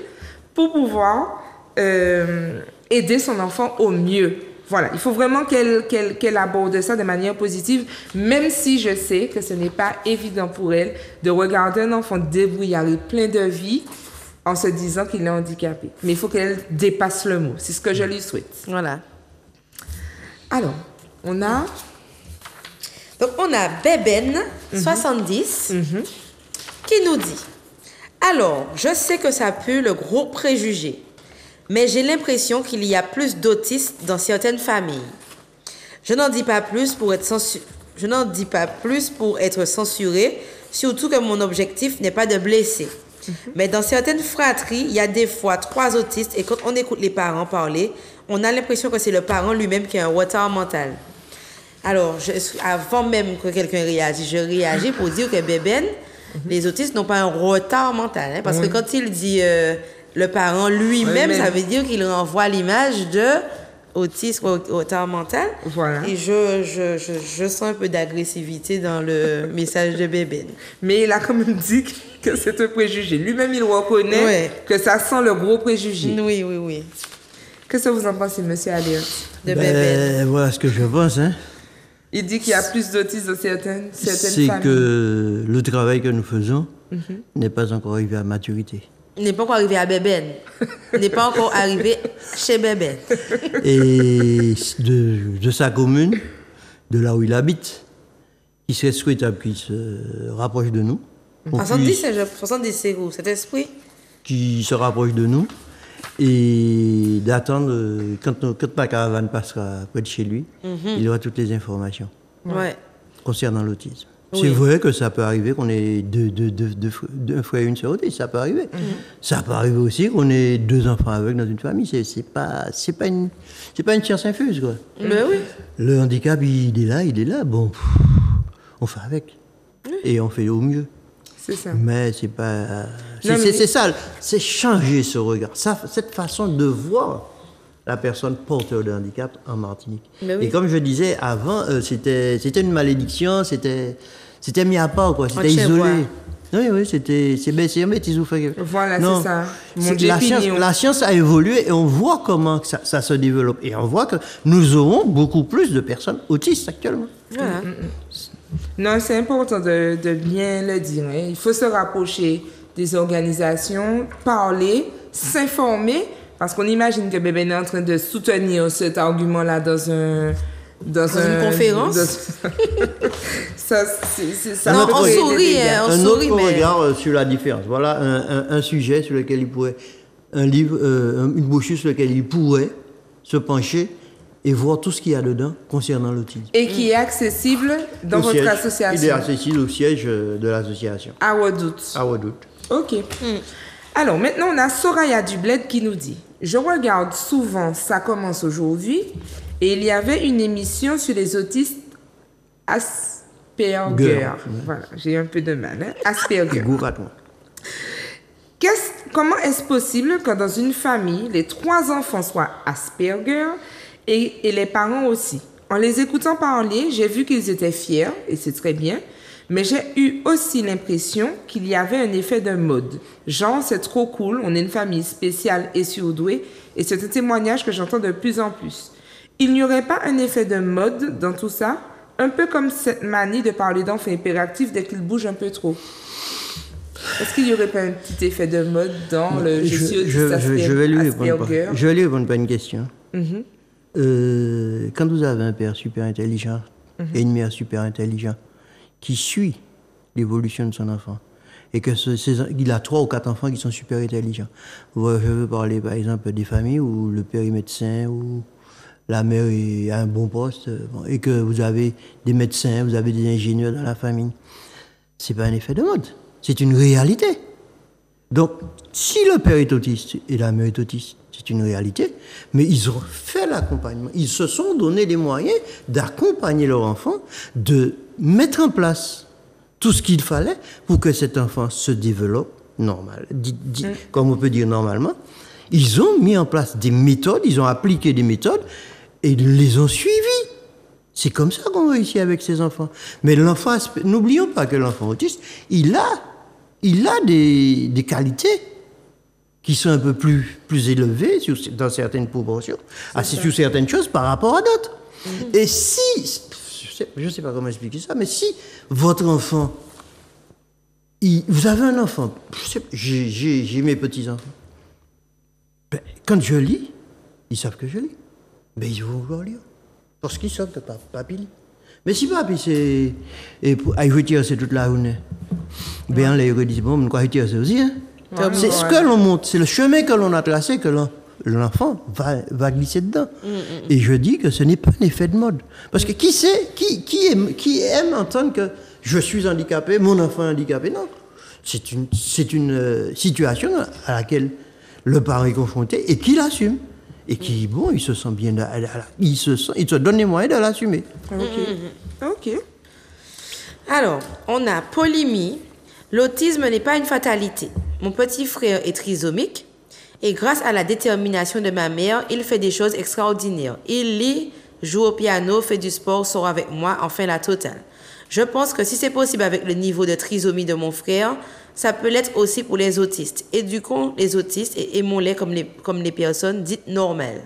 pour pouvoir aider son enfant au mieux. Voilà, il faut vraiment qu'elle aborde ça de manière positive, même si je sais que ce n'est pas évident pour elle de regarder un enfant débrouillard et plein de vie en se disant qu'il est handicapé. Mais il faut qu'elle dépasse le mot. C'est ce que je lui souhaite. Voilà. Alors, on a... Donc, on a Beben, 70, qui nous dit « Alors, je sais que ça pue le gros préjugé, mais j'ai l'impression qu'il y a plus d'autistes dans certaines familles. Je n'en dis pas plus pour être censuré, surtout que mon objectif n'est pas de blesser. Mais dans certaines fratries, il y a des fois 3 autistes et quand on écoute les parents parler, on a l'impression que c'est le parent lui-même qui a un retard mental. Alors, avant même que quelqu'un réagisse, je réagis pour dire que bébé, les autistes n'ont pas un retard mental. Hein, parce que quand il dit le parent lui-même, ça veut dire qu'il renvoie l'image de autisme ou retard mental. Voilà. Et je sens un peu d'agressivité dans le message de bébé. Mais il a quand même dit que c'est un préjugé. Lui-même, il reconnaît que ça sent le gros préjugé. Oui. Qu'est-ce que vous en pensez, monsieur Aliot? De bébé. Voilà ce que je pense. Hein. Il dit qu'il y a plus d'autistes dans certaines familles. C'est que le travail que nous faisons n'est pas encore arrivé à maturité. Il n'est pas encore arrivé à Bébène. Il n'est pas encore arrivé chez Bébène. Et de sa commune, de là où il habite, il serait souhaitable qu'il se rapproche de nous. 70, c'est où? Cet esprit? Qui se rapproche de nous et d'attendre, quand ma caravane passera près de chez lui, il aura toutes les informations concernant l'autisme. Oui. C'est vrai que ça peut arriver qu'on ait deux frères et une sœur autistes, ça peut arriver. Ça peut arriver aussi qu'on ait 2 enfants aveugles dans une famille, c'est pas une science infuse, quoi. Mais oui. Le handicap, il est là, bon, on fait avec. Et on fait au mieux. C'est ça. Mais c'est pas... C'est ça, c'est changer ce regard, cette façon de voir la personne porteur de handicap en Martinique. Oui. Et comme je disais avant, c'était une malédiction, c'était mis à part, quoi, c'était isolé. Oui, c'est un bêtise ou fait. Voilà, c'est ça. La science a évolué et on voit comment ça se développe. Et on voit que nous aurons beaucoup plus de personnes autistes actuellement. Voilà. Non, c'est important de bien le dire. Hein. Il faut se rapprocher des organisations, parler, s'informer, parce qu'on imagine que Bébé est en train de soutenir cet argument-là dans une conférence. Ça, non, on sourit, un autre regard sur la différence. Voilà un sujet sur lequel il pourrait, un livre, une brochure sur lequel il pourrait se pencher et voir tout ce qu'il y a dedans concernant l'autisme. Et qui est accessible dans votre association. Il est accessible au siège de l'association. À Ouadout. Ok. Alors, maintenant, on a Soraya Dubled qui nous dit « Je regarde souvent Ça commence aujourd'hui et il y avait une émission sur les autistes Asperger. » Voilà, j'ai un peu de mal. Hein? Asperger. Comment est-ce possible que dans une famille, les 3 enfants soient Asperger et les parents aussi? En les écoutant parler, j'ai vu qu'ils étaient fiers, et c'est très bien, mais j'ai eu aussi l'impression qu'il y avait un effet de mode. Genre, c'est trop cool, on est une famille spéciale et surdouée, et c'est un témoignage que j'entends de plus en plus. Il n'y aurait pas un effet de mode dans tout ça, un peu comme cette manie de parler d'enfants hyperactifs dès qu'ils bougent un peu trop. Est-ce qu'il n'y aurait pas un petit effet de mode dans le je vais lui répondre par une question. Quand vous avez un père super intelligent et une mère super intelligente qui suit l'évolution de son enfant et qu'il a 3 ou 4 enfants qui sont super intelligents. Je veux parler par exemple des familles où le père est médecin ou la mère est à un bon poste et que vous avez des médecins, vous avez des ingénieurs dans la famille. C'est pas un effet de mode, c'est une réalité. Donc, si le père est autiste et la mère est autiste, c'est une réalité, mais ils ont fait l'accompagnement. Ils se sont donné les moyens d'accompagner leur enfant, de mettre en place tout ce qu'il fallait pour que cet enfant se développe normal, comme on peut dire normalement. Ils ont mis en place des méthodes, ils ont appliqué des méthodes et ils les ont suivies. C'est comme ça qu'on réussit avec ces enfants. Mais l'enfant, n'oublions pas que l'enfant autiste, il a des qualités qui sont un peu plus élevées dans certaines proportions, sur certaines choses par rapport à d'autres. Et si, je ne sais pas comment expliquer ça, mais si votre enfant, vous avez un enfant, j'ai mes petits-enfants, ben, quand je lis, ils savent que je lis, ben, ils vont vouloir lire, parce qu'ils savent que papi lit. Mais si papi, il retire toute la journée, ben, les gens disent, bon, on va retirer aussi, hein. C'est ce que l'on monte, c'est le chemin que l'on a tracé que l'enfant va glisser dedans. Et je dis que ce n'est pas un effet de mode. Parce que qui aime entendre que je suis handicapé, mon enfant est handicapé? Non. C'est une situation à laquelle le parent est confronté et qu'il assume. et qui, bon, il se sent bien, il se donne les moyens de l'assumer. Ok. Alors, on a Polymie. L'autisme n'est pas une fatalité. Mon petit frère est trisomique et grâce à la détermination de ma mère, il fait des choses extraordinaires. Il lit, joue au piano, fait du sport, sort avec moi, enfin la totale. Je pense que si c'est possible avec le niveau de trisomie de mon frère, ça peut l'être aussi pour les autistes. Éduquons les autistes et aimons-les comme les personnes dites normales.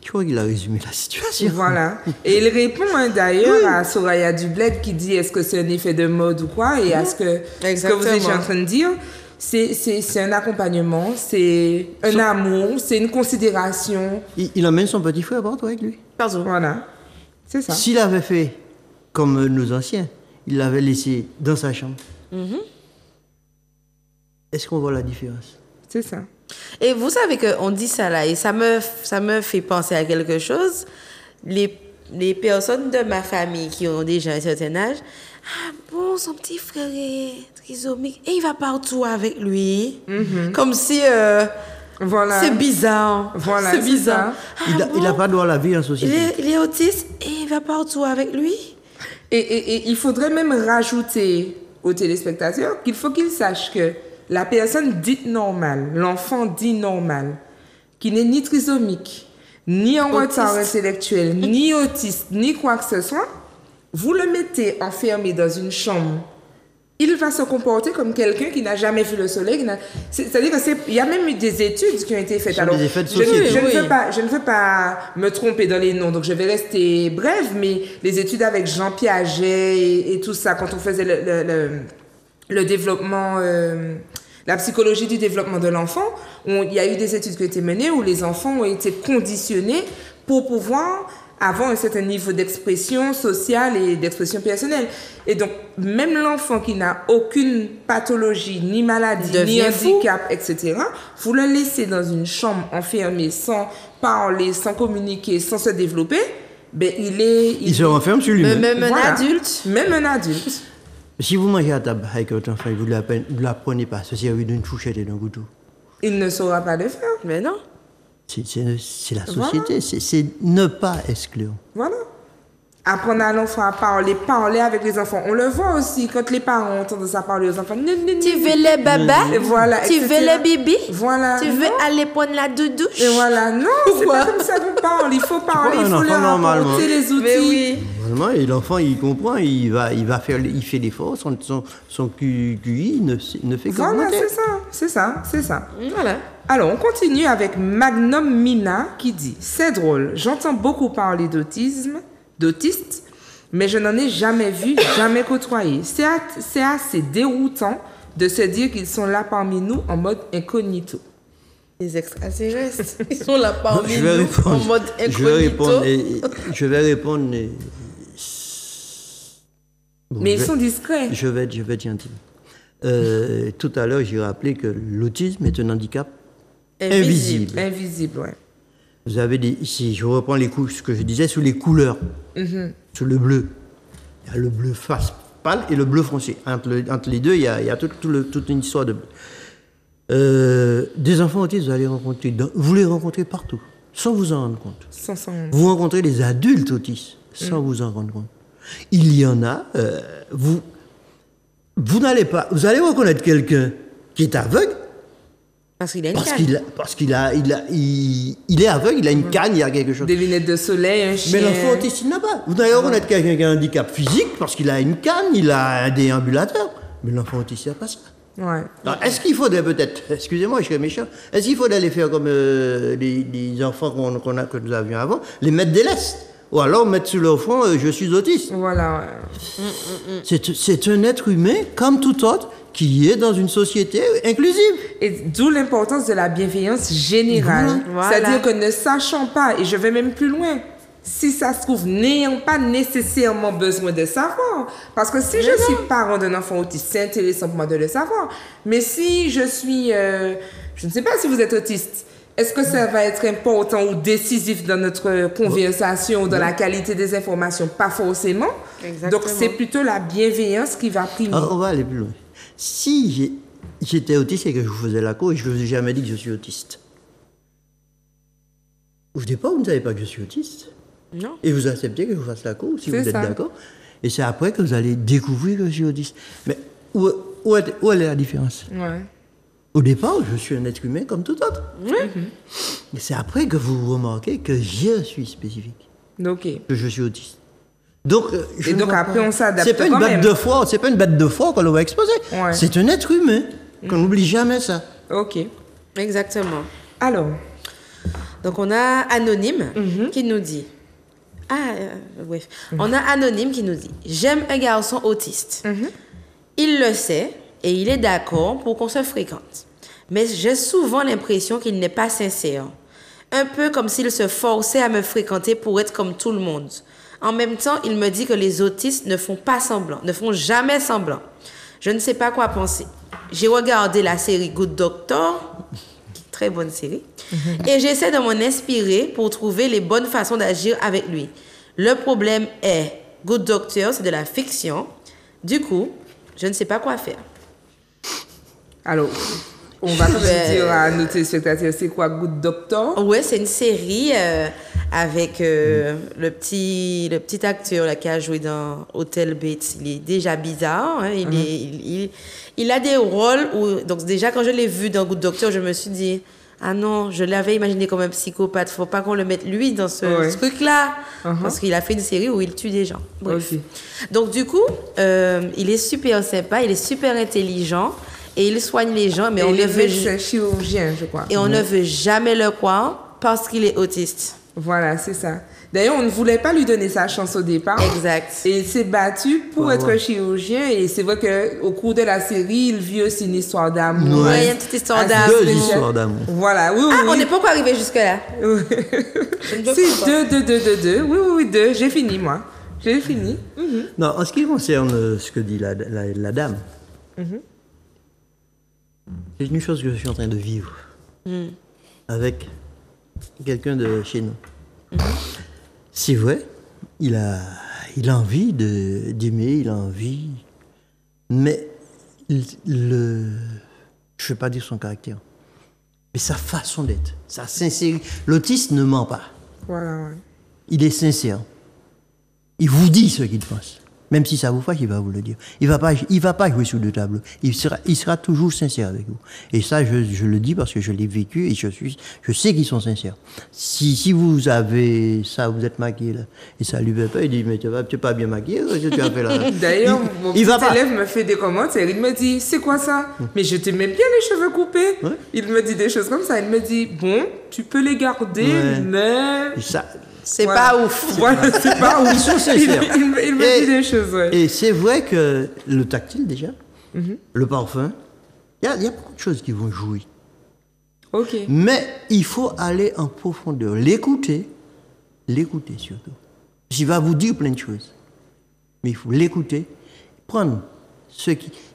Je crois qu'il a résumé la situation. Voilà. Et il répond d'ailleurs à Soraya Dubled qui dit est-ce que c'est un effet de mode ou quoi, et à ce que vous étiez en train de dire, c'est un accompagnement, c'est un amour, c'est une considération. Il emmène son petit frère partout avec lui. Pardon. Voilà. C'est ça. S'il avait fait comme nos anciens, il l'avait laissé dans sa chambre. Est-ce qu'on voit la différence? C'est ça. Et vous savez qu'on dit ça là, et ça me fait penser à quelque chose. Les personnes de ma famille qui ont déjà un certain âge, ah bon, son petit frère est trisomique, et il va partout avec lui. Comme si... Voilà. C'est bizarre. Voilà, c'est bizarre. Il n'a pas droit à la vie en société. Il est autiste et il va partout avec lui. Et il faudrait même rajouter aux téléspectateurs qu'il faut qu'ils sachent que la personne dite normale, l'enfant dit normal, qui n'est ni trisomique, ni en retard intellectuel, ni autiste, ni quoi que ce soit, vous le mettez enfermé dans une chambre. Il va se comporter comme quelqu'un qui n'a jamais vu le soleil. C'est-à-dire qu'il y a même eu des études qui ont été faites. Alors, des effets de société. je ne veux pas me tromper dans les noms, donc je vais rester brève, mais les études avec Jean Piaget et tout ça, quand on faisait le développement, la psychologie du développement de l'enfant, il y a eu des études qui ont été menées où les enfants ont été conditionnés pour pouvoir avoir un certain niveau d'expression sociale et d'expression personnelle. Et donc, même l'enfant qui n'a aucune pathologie, ni maladie, ni handicap, etc., vous le laissez dans une chambre enfermée, sans parler, sans communiquer, sans se développer, ben il se renferme sur lui-même. Même un adulte. Même un adulte. Si vous mangez à table avec votre enfant, vous ne l'apprenez pas à se servir d'une fourchette et d'un couteau. Il ne saura pas le faire. Mais non. C'est la société, c'est ne pas exclure. Voilà. Apprendre à l'enfant à parler avec les enfants. On le voit aussi quand les parents ont tendance à parler aux enfants. Tu veux les babas? Voilà, tu veux les bébés? Voilà. Tu veux aller prendre la doudouche? Et voilà, non, c'est pas comme ça qu'on parle. Il faut parler, il faut leur apporter les outils. Mais oui. Normalement, et l'enfant, il comprend, il fait l'effort, son QI ne fait qu'augmenter. Voilà, c'est ça. Voilà. Alors, on continue avec Magnum Mina qui dit « C'est drôle, j'entends beaucoup parler d'autistes, mais je n'en ai jamais vu, jamais côtoyé. C'est assez déroutant de se dire qu'ils sont là parmi nous en mode incognito. » Les extraterrestres, ils sont là parmi nous en mode incognito. Je vais répondre. Mais ils sont discrets. Je vais être gentil. Tout à l'heure, j'ai rappelé que l'autisme est un handicap invisible. Invisible, ouais. Vous avez ici, je reprends ce que je disais sur les couleurs, sur le bleu. Il y a le bleu face pâle et le bleu foncé. Entre les deux, il y a toute une histoire de bleu. Des enfants autistes, vous les rencontrez partout, sans vous en rendre compte. Vous rencontrez des adultes autistes, sans vous en rendre compte. Il y en a, vous allez reconnaître quelqu'un qui est aveugle. Parce qu'il a une canne. Parce qu'il est aveugle, il a une canne, il y a quelque chose. Des lunettes de soleil, un chien. Mais l'enfant autiste, il n'a pas. Vous allez reconnaître quelqu'un qui a un handicap physique parce qu'il a une canne, il a un déambulateur. Mais l'enfant autiste, il n'a pas ça. Ouais. Alors, est-ce qu'il faudrait peut-être, excusez-moi, je suis méchant, est-ce qu'il faudrait les faire comme les enfants que nous avions avant, les mettre des lestes? Ou alors mettre sur leur front, je suis autiste. Voilà. C'est un être humain, comme tout autre, qui est dans une société inclusive. Et d'où l'importance de la bienveillance générale. Voilà. C'est-à-dire que ne sachant pas, et je vais même plus loin, si ça se trouve, n'ayant pas nécessairement besoin de savoir. Parce que si je suis parent d'un enfant autiste, c'est intéressant pour moi de le savoir. Mais si je suis... je ne sais pas si vous êtes autiste. Est-ce que ça va être important ou décisif dans notre conversation ou dans la qualité des informations? Pas forcément. Exactement. Donc, c'est plutôt la bienveillance qui va primer. On va aller plus loin. Si j'étais autiste et que je vous faisais la cour et je ne vous ai jamais dit que je suis autiste. Au départ, vous ne savez pas que je suis autiste. Non. Et vous acceptez que je vous fasse la cour si vous êtes ça. d'accord. Et c'est après que vous allez découvrir que je suis autiste. Mais où est la différence? Ouais. Au départ, je suis un être humain comme tout autre. Et c'est après que vous remarquez que je suis spécifique, Ok. que je suis autiste. Donc, Et donc après, on s'adapte c'est pas une quand bête même. de foie, c'est pas une bête de foie qu'on va exposer. Ouais. C'est un être humain. Qu'on n'oublie jamais ça. Ok. Exactement. Alors, Donc, on a Anonyme qui nous dit... bref. On a Anonyme qui nous dit « J'aime un garçon autiste. Il le sait et il est d'accord pour qu'on se fréquente. Mais j'ai souvent l'impression qu'il n'est pas sincère. Un peu comme s'il se forçait à me fréquenter pour être comme tout le monde. En même temps, il me dit que les autistes ne font pas semblant, ne font jamais semblant. Je ne sais pas quoi penser. J'ai regardé la série Good Doctor, très bonne série, et j'essaie de m'en inspirer pour trouver les bonnes façons d'agir avec lui. Le problème est, Good Doctor, c'est de la fiction. Du coup, je ne sais pas quoi faire. alors, on va quand même dire à nos téléspectateurs, c'est quoi Good Doctor? Ouais, c'est une série avec le petit acteur là, qui a joué dans Hotel Bates. Il est déjà bizarre. Hein, il a des rôles où... Donc déjà, quand je l'ai vu dans Good Doctor, je me suis dit... Ah non, je l'avais imaginé comme un psychopathe. Faut pas qu'on le mette lui dans ce truc-là. Parce qu'il a fait une série où il tue des gens. Bref. Ok. Donc du coup, il est super sympa, il est super intelligent et il soigne les gens, mais Et on il ne est veut médecin chirurgien, je crois. et on ne veut jamais le croire parce qu'il est autiste. Voilà, c'est ça. D'ailleurs, on ne voulait pas lui donner sa chance au départ. Exact. Et il s'est battu pour être chirurgien. Et c'est vrai qu'au cours de la série, il vit aussi une histoire d'amour. Ouais, il y a une petite histoire assez d'amour. Deux spéciale. histoires d'amour. Voilà, oui, Ah, oui. on n'est pas encore arrivé jusque-là. Je ne veux C'est deux. Oui, deux. J'ai fini, moi. J'ai fini. Non, en ce qui concerne ce que dit la dame, c'est une chose que je suis en train de vivre avec quelqu'un de chez nous. C'est vrai, il a envie d'aimer, il a envie, mais je ne vais pas dire son caractère, mais sa façon d'être, sa sincérité. L'autiste ne ment pas, Voilà, ouais. il est sincère. Il vous dit ce qu'il pense. Même si ça vous fâche, il va vous le dire. Il va pas jouer sous deux tableaux. Il sera toujours sincère avec vous. Et ça, je le dis parce que je l'ai vécu et je sais qu'ils sont sincères. Si vous avez ça, vous êtes maquillé là, et ça lui fait pas, il dit, mais tu n'es pas bien maquillé, qu'est-ce que tu as fait là? D'ailleurs, mon petit va pas. élève me fait des commentaires. Il me dit, c'est quoi ça? Mais je t'aime bien les cheveux coupés. Ouais. Il me dit des choses comme ça. Il me dit, bon, tu peux les garder, Ouais. mais... Et ça, C'est Voilà. pas ouf. Voilà, c'est pas ouf. Ils sont sincères. Il me dit des choses, ouais. Et c'est vrai que le tactile déjà, le parfum, il y a beaucoup de choses qui vont jouer. Ok. Mais il faut aller en profondeur, l'écouter surtout. Il va vous dire plein de choses. Mais il faut l'écouter, prendre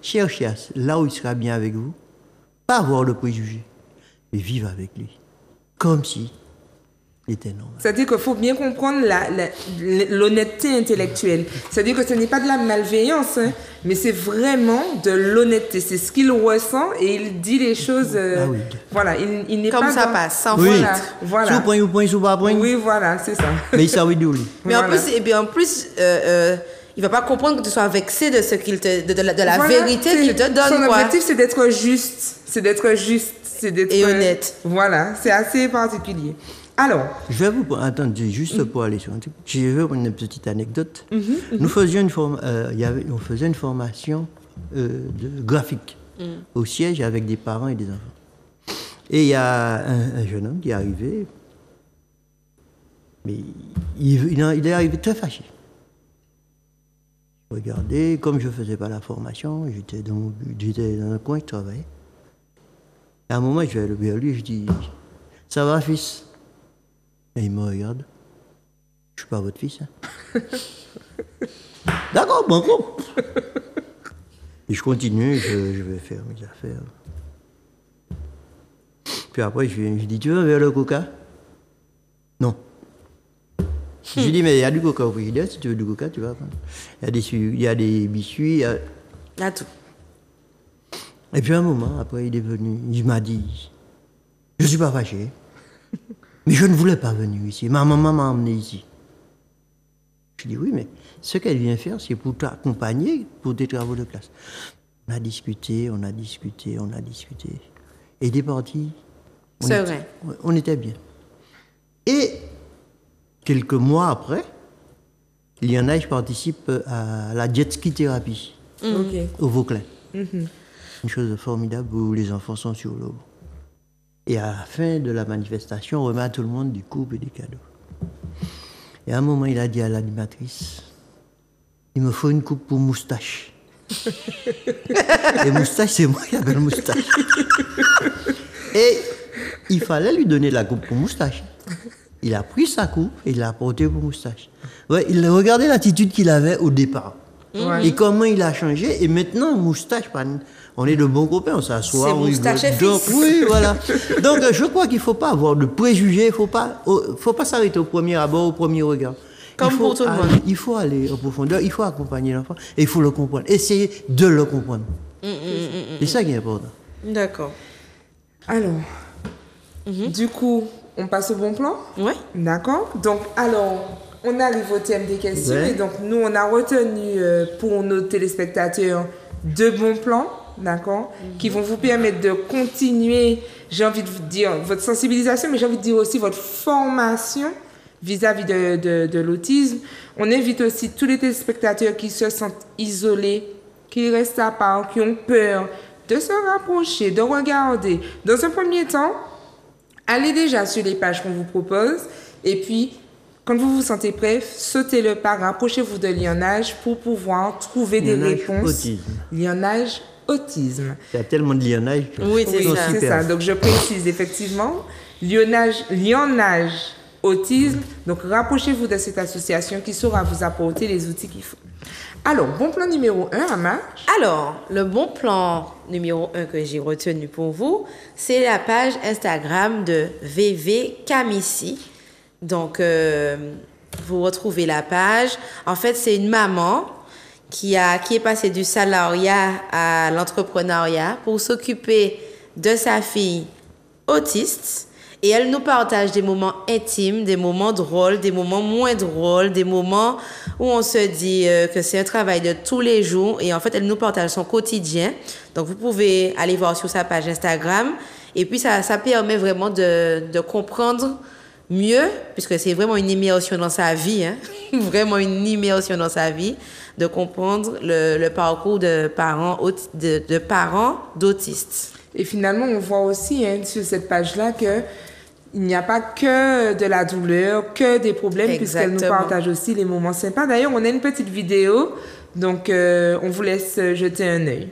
chercher là où il sera bien avec vous, pas avoir de préjugés, mais vivre avec lui. Comme si il était normal. C'est-à-dire qu'il faut bien comprendre l'honnêteté intellectuelle. C'est-à-dire que ce n'est pas de la malveillance, hein, mais c'est vraiment de l'honnêteté. C'est ce qu'il ressent et il dit les choses. oui. Voilà, il n'est Comme pas ça dans- passe, sans Oui. filtre. Voilà. Si vous prenez, vous prenez, si vous ne prenez pas, Oui, voilà, c'est ça. mais il s'en dit lui. Mais en Voilà. plus, il va pas comprendre que tu sois vexé de ce qu'il te, de la Voilà, vérité qu'il te son donne, quoi. objectif, c'est d'être juste. C'est d'être juste. C'est d'être Et honnête. Voilà, c'est assez particulier. Alors, Je vais vous attendre juste pour aller sur un truc. Je vais vous une petite anecdote. Nous faisions on faisait une formation de graphique au siège avec des parents et des enfants. Et il y a un jeune homme qui est arrivé, mais il est arrivé très fâché. Regardez, comme je ne faisais pas la formation, j'étais dans un coin, je travaillais. Et à un moment, je vais vers lui, je dis, ça va, fils? Et il me regarde. Je suis pas votre fils. Hein. D'accord, bon coup. Et je continue, je vais faire mes affaires. Puis après, je dis, tu veux vers le coca? Non. J'ai dit, mais il y a du coca au frigidaire, si tu veux du coca, tu vas prendre. Il y a des biscuits. Là, tout. Et puis un moment, après, il est venu, il m'a dit, je ne suis pas fâché, mais je ne voulais pas venir ici. Ma maman m'a emmené ici. Je dis, oui, mais ce qu'elle vient faire, c'est pour t'accompagner pour tes travaux de classe. On a discuté, on a discuté, on a discuté. Et il est parti. C'est vrai. On était bien. Et quelques mois après, il y en a, je participe à la jet ski thérapie au Vauclin. Une chose formidable où les enfants sont sur l'eau. Et à la fin de la manifestation, on remet à tout le monde du coupe et des cadeaux. Et à un moment, il a dit à l'animatrice, il me faut une coupe pour moustache. Et moustache, c'est moi qui appelle moustache. Et il fallait lui donner la coupe pour moustache. Il a pris sa coupe et il l'a portée pour moustache. Ouais, il regardait l'attitude qu'il avait au départ. Et comment il a changé. Et maintenant, moustache, on est de bons copains, on s'assoit. C'est moustache et fils. Oui, voilà. Donc, je crois qu'il ne faut pas avoir de préjugés, il ne faut pas s'arrêter au premier abord, au premier regard. Comme pour tout le monde. Il faut aller en profondeur, il faut accompagner l'enfant et il faut le comprendre. Essayer de le comprendre. C'est ça qui est important. D'accord. Alors, du coup, on passe au bon plan? Oui. D'accord. Donc, alors, on arrive au thème des questions. Ouais. Et donc, nous, on a retenu pour nos téléspectateurs 2 bons plans, d'accord, qui vont vous permettre de continuer, j'ai envie de vous dire, votre sensibilisation, mais j'ai envie de dire aussi votre formation vis-à-vis de l'autisme. On invite aussi tous les téléspectateurs qui se sentent isolés, qui restent à part, qui ont peur, de se rapprocher, de regarder. Dans un premier temps, allez déjà sur les pages qu'on vous propose et puis, quand vous vous sentez prêt, sautez le pas, rapprochez-vous de Lionnage pour pouvoir trouver des réponses. Autisme. Lionnage autisme. Il y a tellement de lionnage. Oui, c'est ça. C'est ça. Donc, je précise effectivement, Lionnage autisme. Donc, rapprochez-vous de cette association qui saura vous apporter les outils qu'il faut. Alors, bon plan numéro 1, Ama. Alors, le bon plan numéro 1 que j'ai retenu pour vous, c'est la page Instagram de VV Kamissi. Donc, vous retrouvez la page. En fait, c'est une maman qui est passée du salariat à l'entrepreneuriat pour s'occuper de sa fille autiste. Et elle nous partage des moments intimes, des moments drôles, des moments moins drôles, des moments où on se dit que c'est un travail de tous les jours. Et en fait, elle nous partage son quotidien. Donc, vous pouvez aller voir sur sa page Instagram. Et puis, ça permet vraiment de comprendre mieux, puisque c'est vraiment une immersion dans sa vie, hein? Vraiment une immersion dans sa vie, de comprendre le parcours de parents d'autistes. Et finalement, on voit aussi sur cette page-là que il n'y a pas que de la douleur, que des problèmes, puisqu'elle nous partage aussi les moments sympas. D'ailleurs, on a une petite vidéo, donc on vous laisse jeter un œil.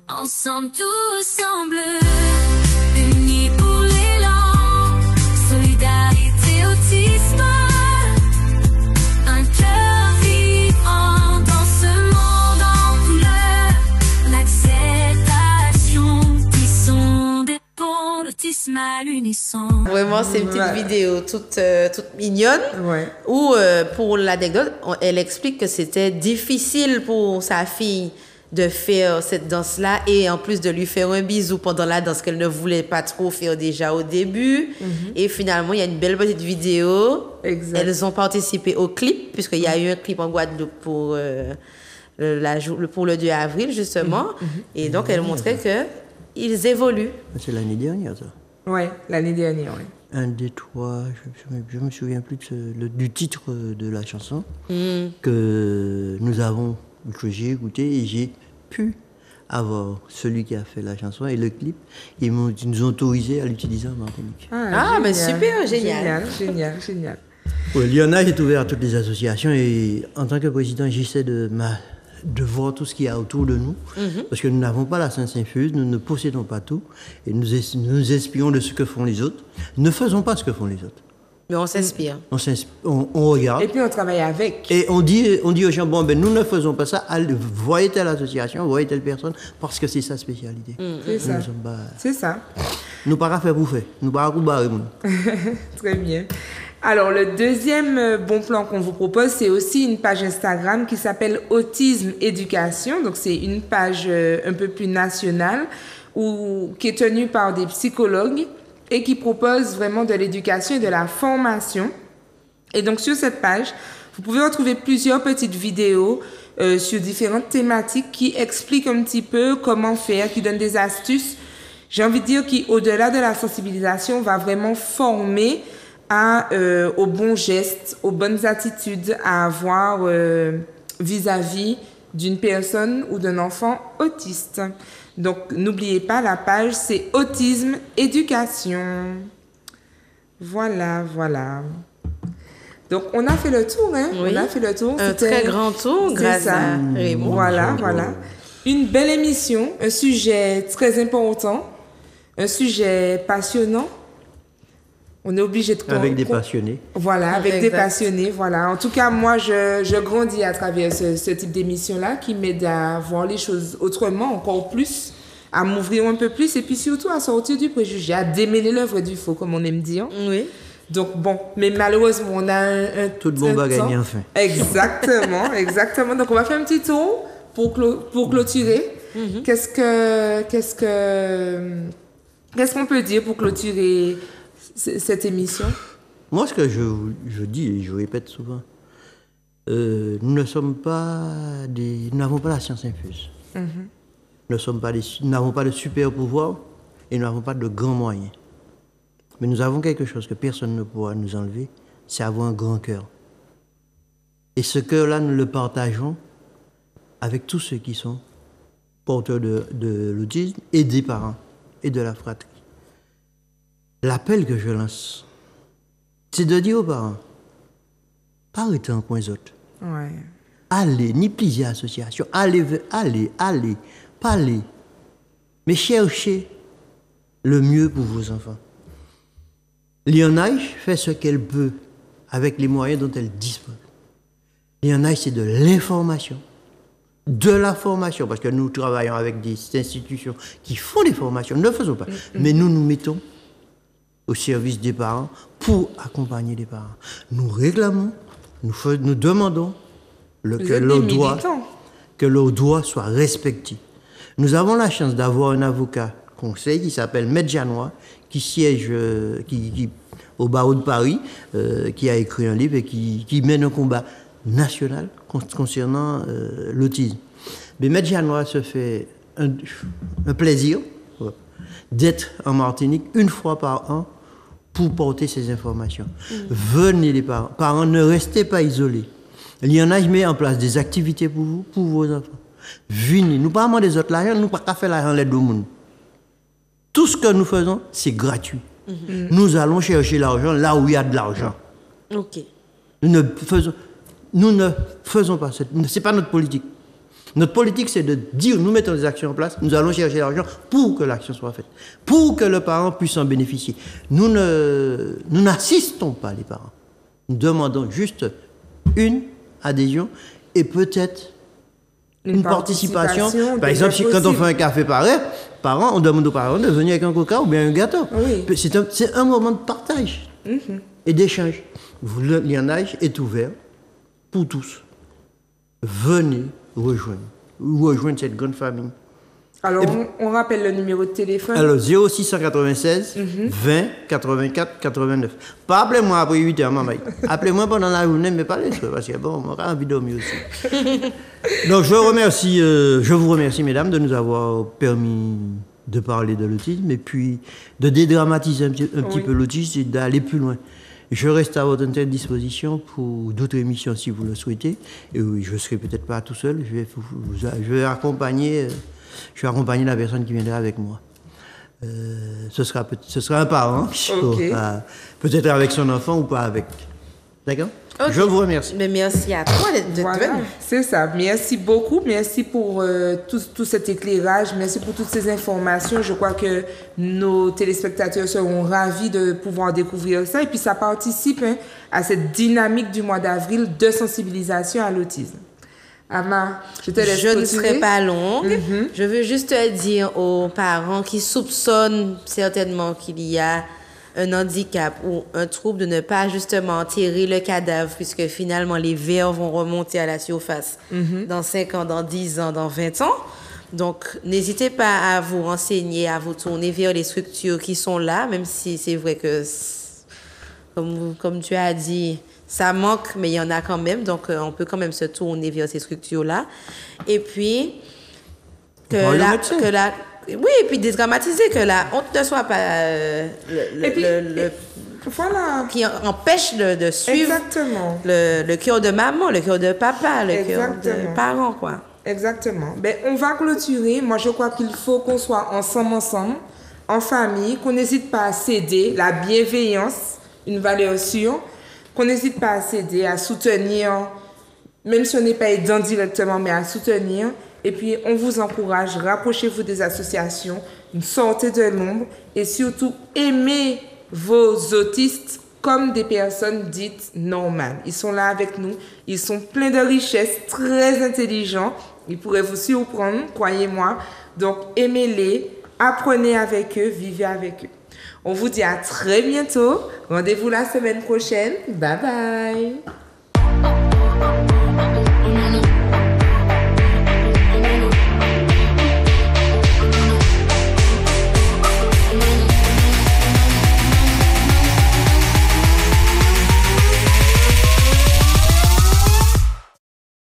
Ensemble, tous semblent unis pour l'élan, solidarité, autisme, un cœur vivant dans ce monde en couleur, l'acceptation qui sont des pôles autisme à l'unisson. Vraiment, c'est une petite vidéo toute mignonne, Ouais. où pour l'anecdote, elle explique que c'était difficile pour sa fille de faire cette danse-là et en plus de lui faire un bisou pendant la danse qu'elle ne voulait pas trop faire déjà au début. Et finalement, il y a une belle petite vidéo. Exact. Elles ont participé au clip, puisqu'il y a eu un clip en Guadeloupe pour le 2 avril, justement. Et donc, elles montraient qu'ils évoluent. C'est l'année dernière, ça. Ouais, l'année dernière, ouais. 1, 2, 3, je me souviens plus du titre de la chanson que j'ai écouté et j'ai pu avoir celui qui a fait la chanson et le clip. Ils nous ont autorisé à l'utiliser en Martinique. Mais super, génial. Génial. Oui, Lionnage est ouvert à toutes les associations et en tant que président, j'essaie de voir tout ce qu'il y a autour de nous parce que nous n'avons pas la science infuse, nous ne possédons pas tout et nous inspirons de ce que font les autres. Ne faisons pas ce que font les autres. Mais on s'inspire. On regarde. Et puis on travaille avec. Et on dit aux gens, bon, nous ne faisons pas ça, allez, voyez telle association, voyez telle personne, parce que c'est sa spécialité. C'est ça. Nous sommes pas... C'est ça. Nous pas faire bouffer, nous pas couper. Très bien. Alors, le deuxième bon plan qu'on vous propose, c'est aussi une page Instagram qui s'appelle Autisme Éducation. Donc, c'est une page un peu plus nationale qui est tenue par des psychologues et qui propose vraiment de l'éducation et de la formation. Et donc, sur cette page, vous pouvez retrouver plusieurs petites vidéos sur différentes thématiques qui expliquent un petit peu comment faire, qui donnent des astuces. J'ai envie de dire qu'au-delà de la sensibilisation, va vraiment former aux bons gestes, aux bonnes attitudes à avoir vis-à-vis d'une personne ou d'un enfant autiste. Donc, n'oubliez pas, la page, c'est Autisme Éducation. Voilà. Donc, on a fait le tour, hein? Oui. On a fait le tour. Un très grand tour grâce à Raymond. Voilà. Une belle émission, un sujet très important, un sujet passionnant. On est obligé de... Avec des passionnés. Voilà, avec Exact. des passionnés, voilà. En tout cas, moi, je grandis à travers ce type d'émission-là qui m'aide à voir les choses autrement, encore plus, à m'ouvrir un peu plus et puis surtout à sortir du préjugé, à démêler l'œuvre du faux, comme on aime dire. Oui. Donc, bon, mais malheureusement, on a un Tout bon va temps. gagner enfin. Exactement. Donc, on va faire un petit tour pour clôturer. Qu'est-ce qu'on peut dire pour clôturer cette émission? Moi, ce que je dis et je répète souvent, nous n'avons pas la science infuse. Nous n'avons pas de super pouvoir et nous n'avons pas de grands moyens. Mais nous avons quelque chose que personne ne pourra nous enlever, c'est avoir un grand cœur. Et ce cœur-là, nous le partageons avec tous ceux qui sont porteurs de l'autisme et des parents et de la fratrie. L'appel que je lance, c'est de dire aux parents, pas arrêter en point autres. Ouais. Allez, ni plusieurs associations, allez, parlez, mais cherchez le mieux pour vos enfants. L'INH fait ce qu'elle peut avec les moyens dont elle dispose. L'INH, c'est de l'information, de la formation, parce que nous travaillons avec des institutions qui font des formations, nous ne le faisons pas, mais nous nous mettons au service des parents pour accompagner les parents. Nous réclamons, nous demandons que leurs droits soient respectés. Nous avons la chance d'avoir un avocat conseil qui s'appelle Maître Janois, qui siège au barreau de Paris, qui a écrit un livre et qui mène un combat national concernant l'autisme. Mais Maître Janois se fait un plaisir d'être en Martinique une fois par an pour porter ces informations. Venez les parents. Parents, ne restez pas isolés. L'INH met en place des activités pour vous, pour vos enfants. Venez. Nous ne parlons pas des autres l'argent, nous ne pouvons pas faire l'argent l'aide au monde. Tout ce que nous faisons, c'est gratuit. Nous allons chercher l'argent là où il y a de l'argent. OK. Nous ne faisons pas ce n'est pas notre politique. Notre politique, c'est de dire, nous mettons des actions en place, nous allons chercher l'argent pour que l'action soit faite, pour que le parent puisse en bénéficier. Nous n'assistons pas les parents. Nous demandons juste une adhésion et peut-être une participation. Par exemple, quand on fait un café parents, on demande aux parents de venir avec un coca ou bien un gâteau. Oui. C'est un moment de partage et d'échange. L'INH est ouvert pour tous. Venez rejoindre cette grande famille. Alors, on rappelle le numéro de téléphone. Alors, 0696 20 84 89. Pas appelez-moi après 8 heures, maman. Appelez-moi pendant la journée, mais pas les soirs, parce que bon, on aura envie de dormir aussi. Donc, je vous remercie, mesdames, de nous avoir permis de parler de l'autisme et puis de dédramatiser un petit peu l'autisme et d'aller plus loin. Je reste à votre entière disposition pour d'autres émissions si vous le souhaitez. Et oui, je ne serai peut-être pas tout seul. Je vais accompagner la personne qui viendra avec moi. Ce sera un parent, peut-être avec son enfant ou pas avec. D'accord? Okay. Je vous remercie. Mais merci à toi d'être venu. C'est ça. Merci beaucoup. Merci pour tout cet éclairage. Merci pour toutes ces informations. Je crois que nos téléspectateurs seront ravis de pouvoir découvrir ça. Et puis, ça participe à cette dynamique du mois d'avril de sensibilisation à l'autisme. Ama, je te laisse Je ne serai pas longue. Je veux juste dire aux parents qui soupçonnent certainement qu'il y a un handicap ou un trouble, de ne pas justement enterrer le cadavre, puisque finalement les vers vont remonter à la surface dans 5 ans, dans 10 ans, dans 20 ans. Donc, n'hésitez pas à vous renseigner, à vous tourner vers les structures qui sont là, même si c'est vrai que, comme tu as dit, ça manque, mais il y en a quand même. Donc, on peut quand même se tourner vers ces structures-là. Et puis, oui, et puis dédramatiser, que la honte ne soit pas voilà. qui empêche de suivre le cœur de maman, le cœur de papa, le cœur de parents, quoi. Exactement. Ben, on va clôturer. Moi, je crois qu'il faut qu'on soit ensemble, en famille, qu'on n'hésite pas à s'aider. La bienveillance, une valeur sûre, qu'on n'hésite pas à s'aider, à soutenir, même si on n'est pas aidant directement, mais à soutenir. Et puis, on vous encourage, rapprochez-vous des associations, sortez de l'ombre et surtout, aimez vos autistes comme des personnes dites normales. Ils sont là avec nous, ils sont pleins de richesses, très intelligents. Ils pourraient vous surprendre, croyez-moi. Donc, aimez-les, apprenez avec eux, vivez avec eux. On vous dit à très bientôt. Rendez-vous la semaine prochaine. Bye bye.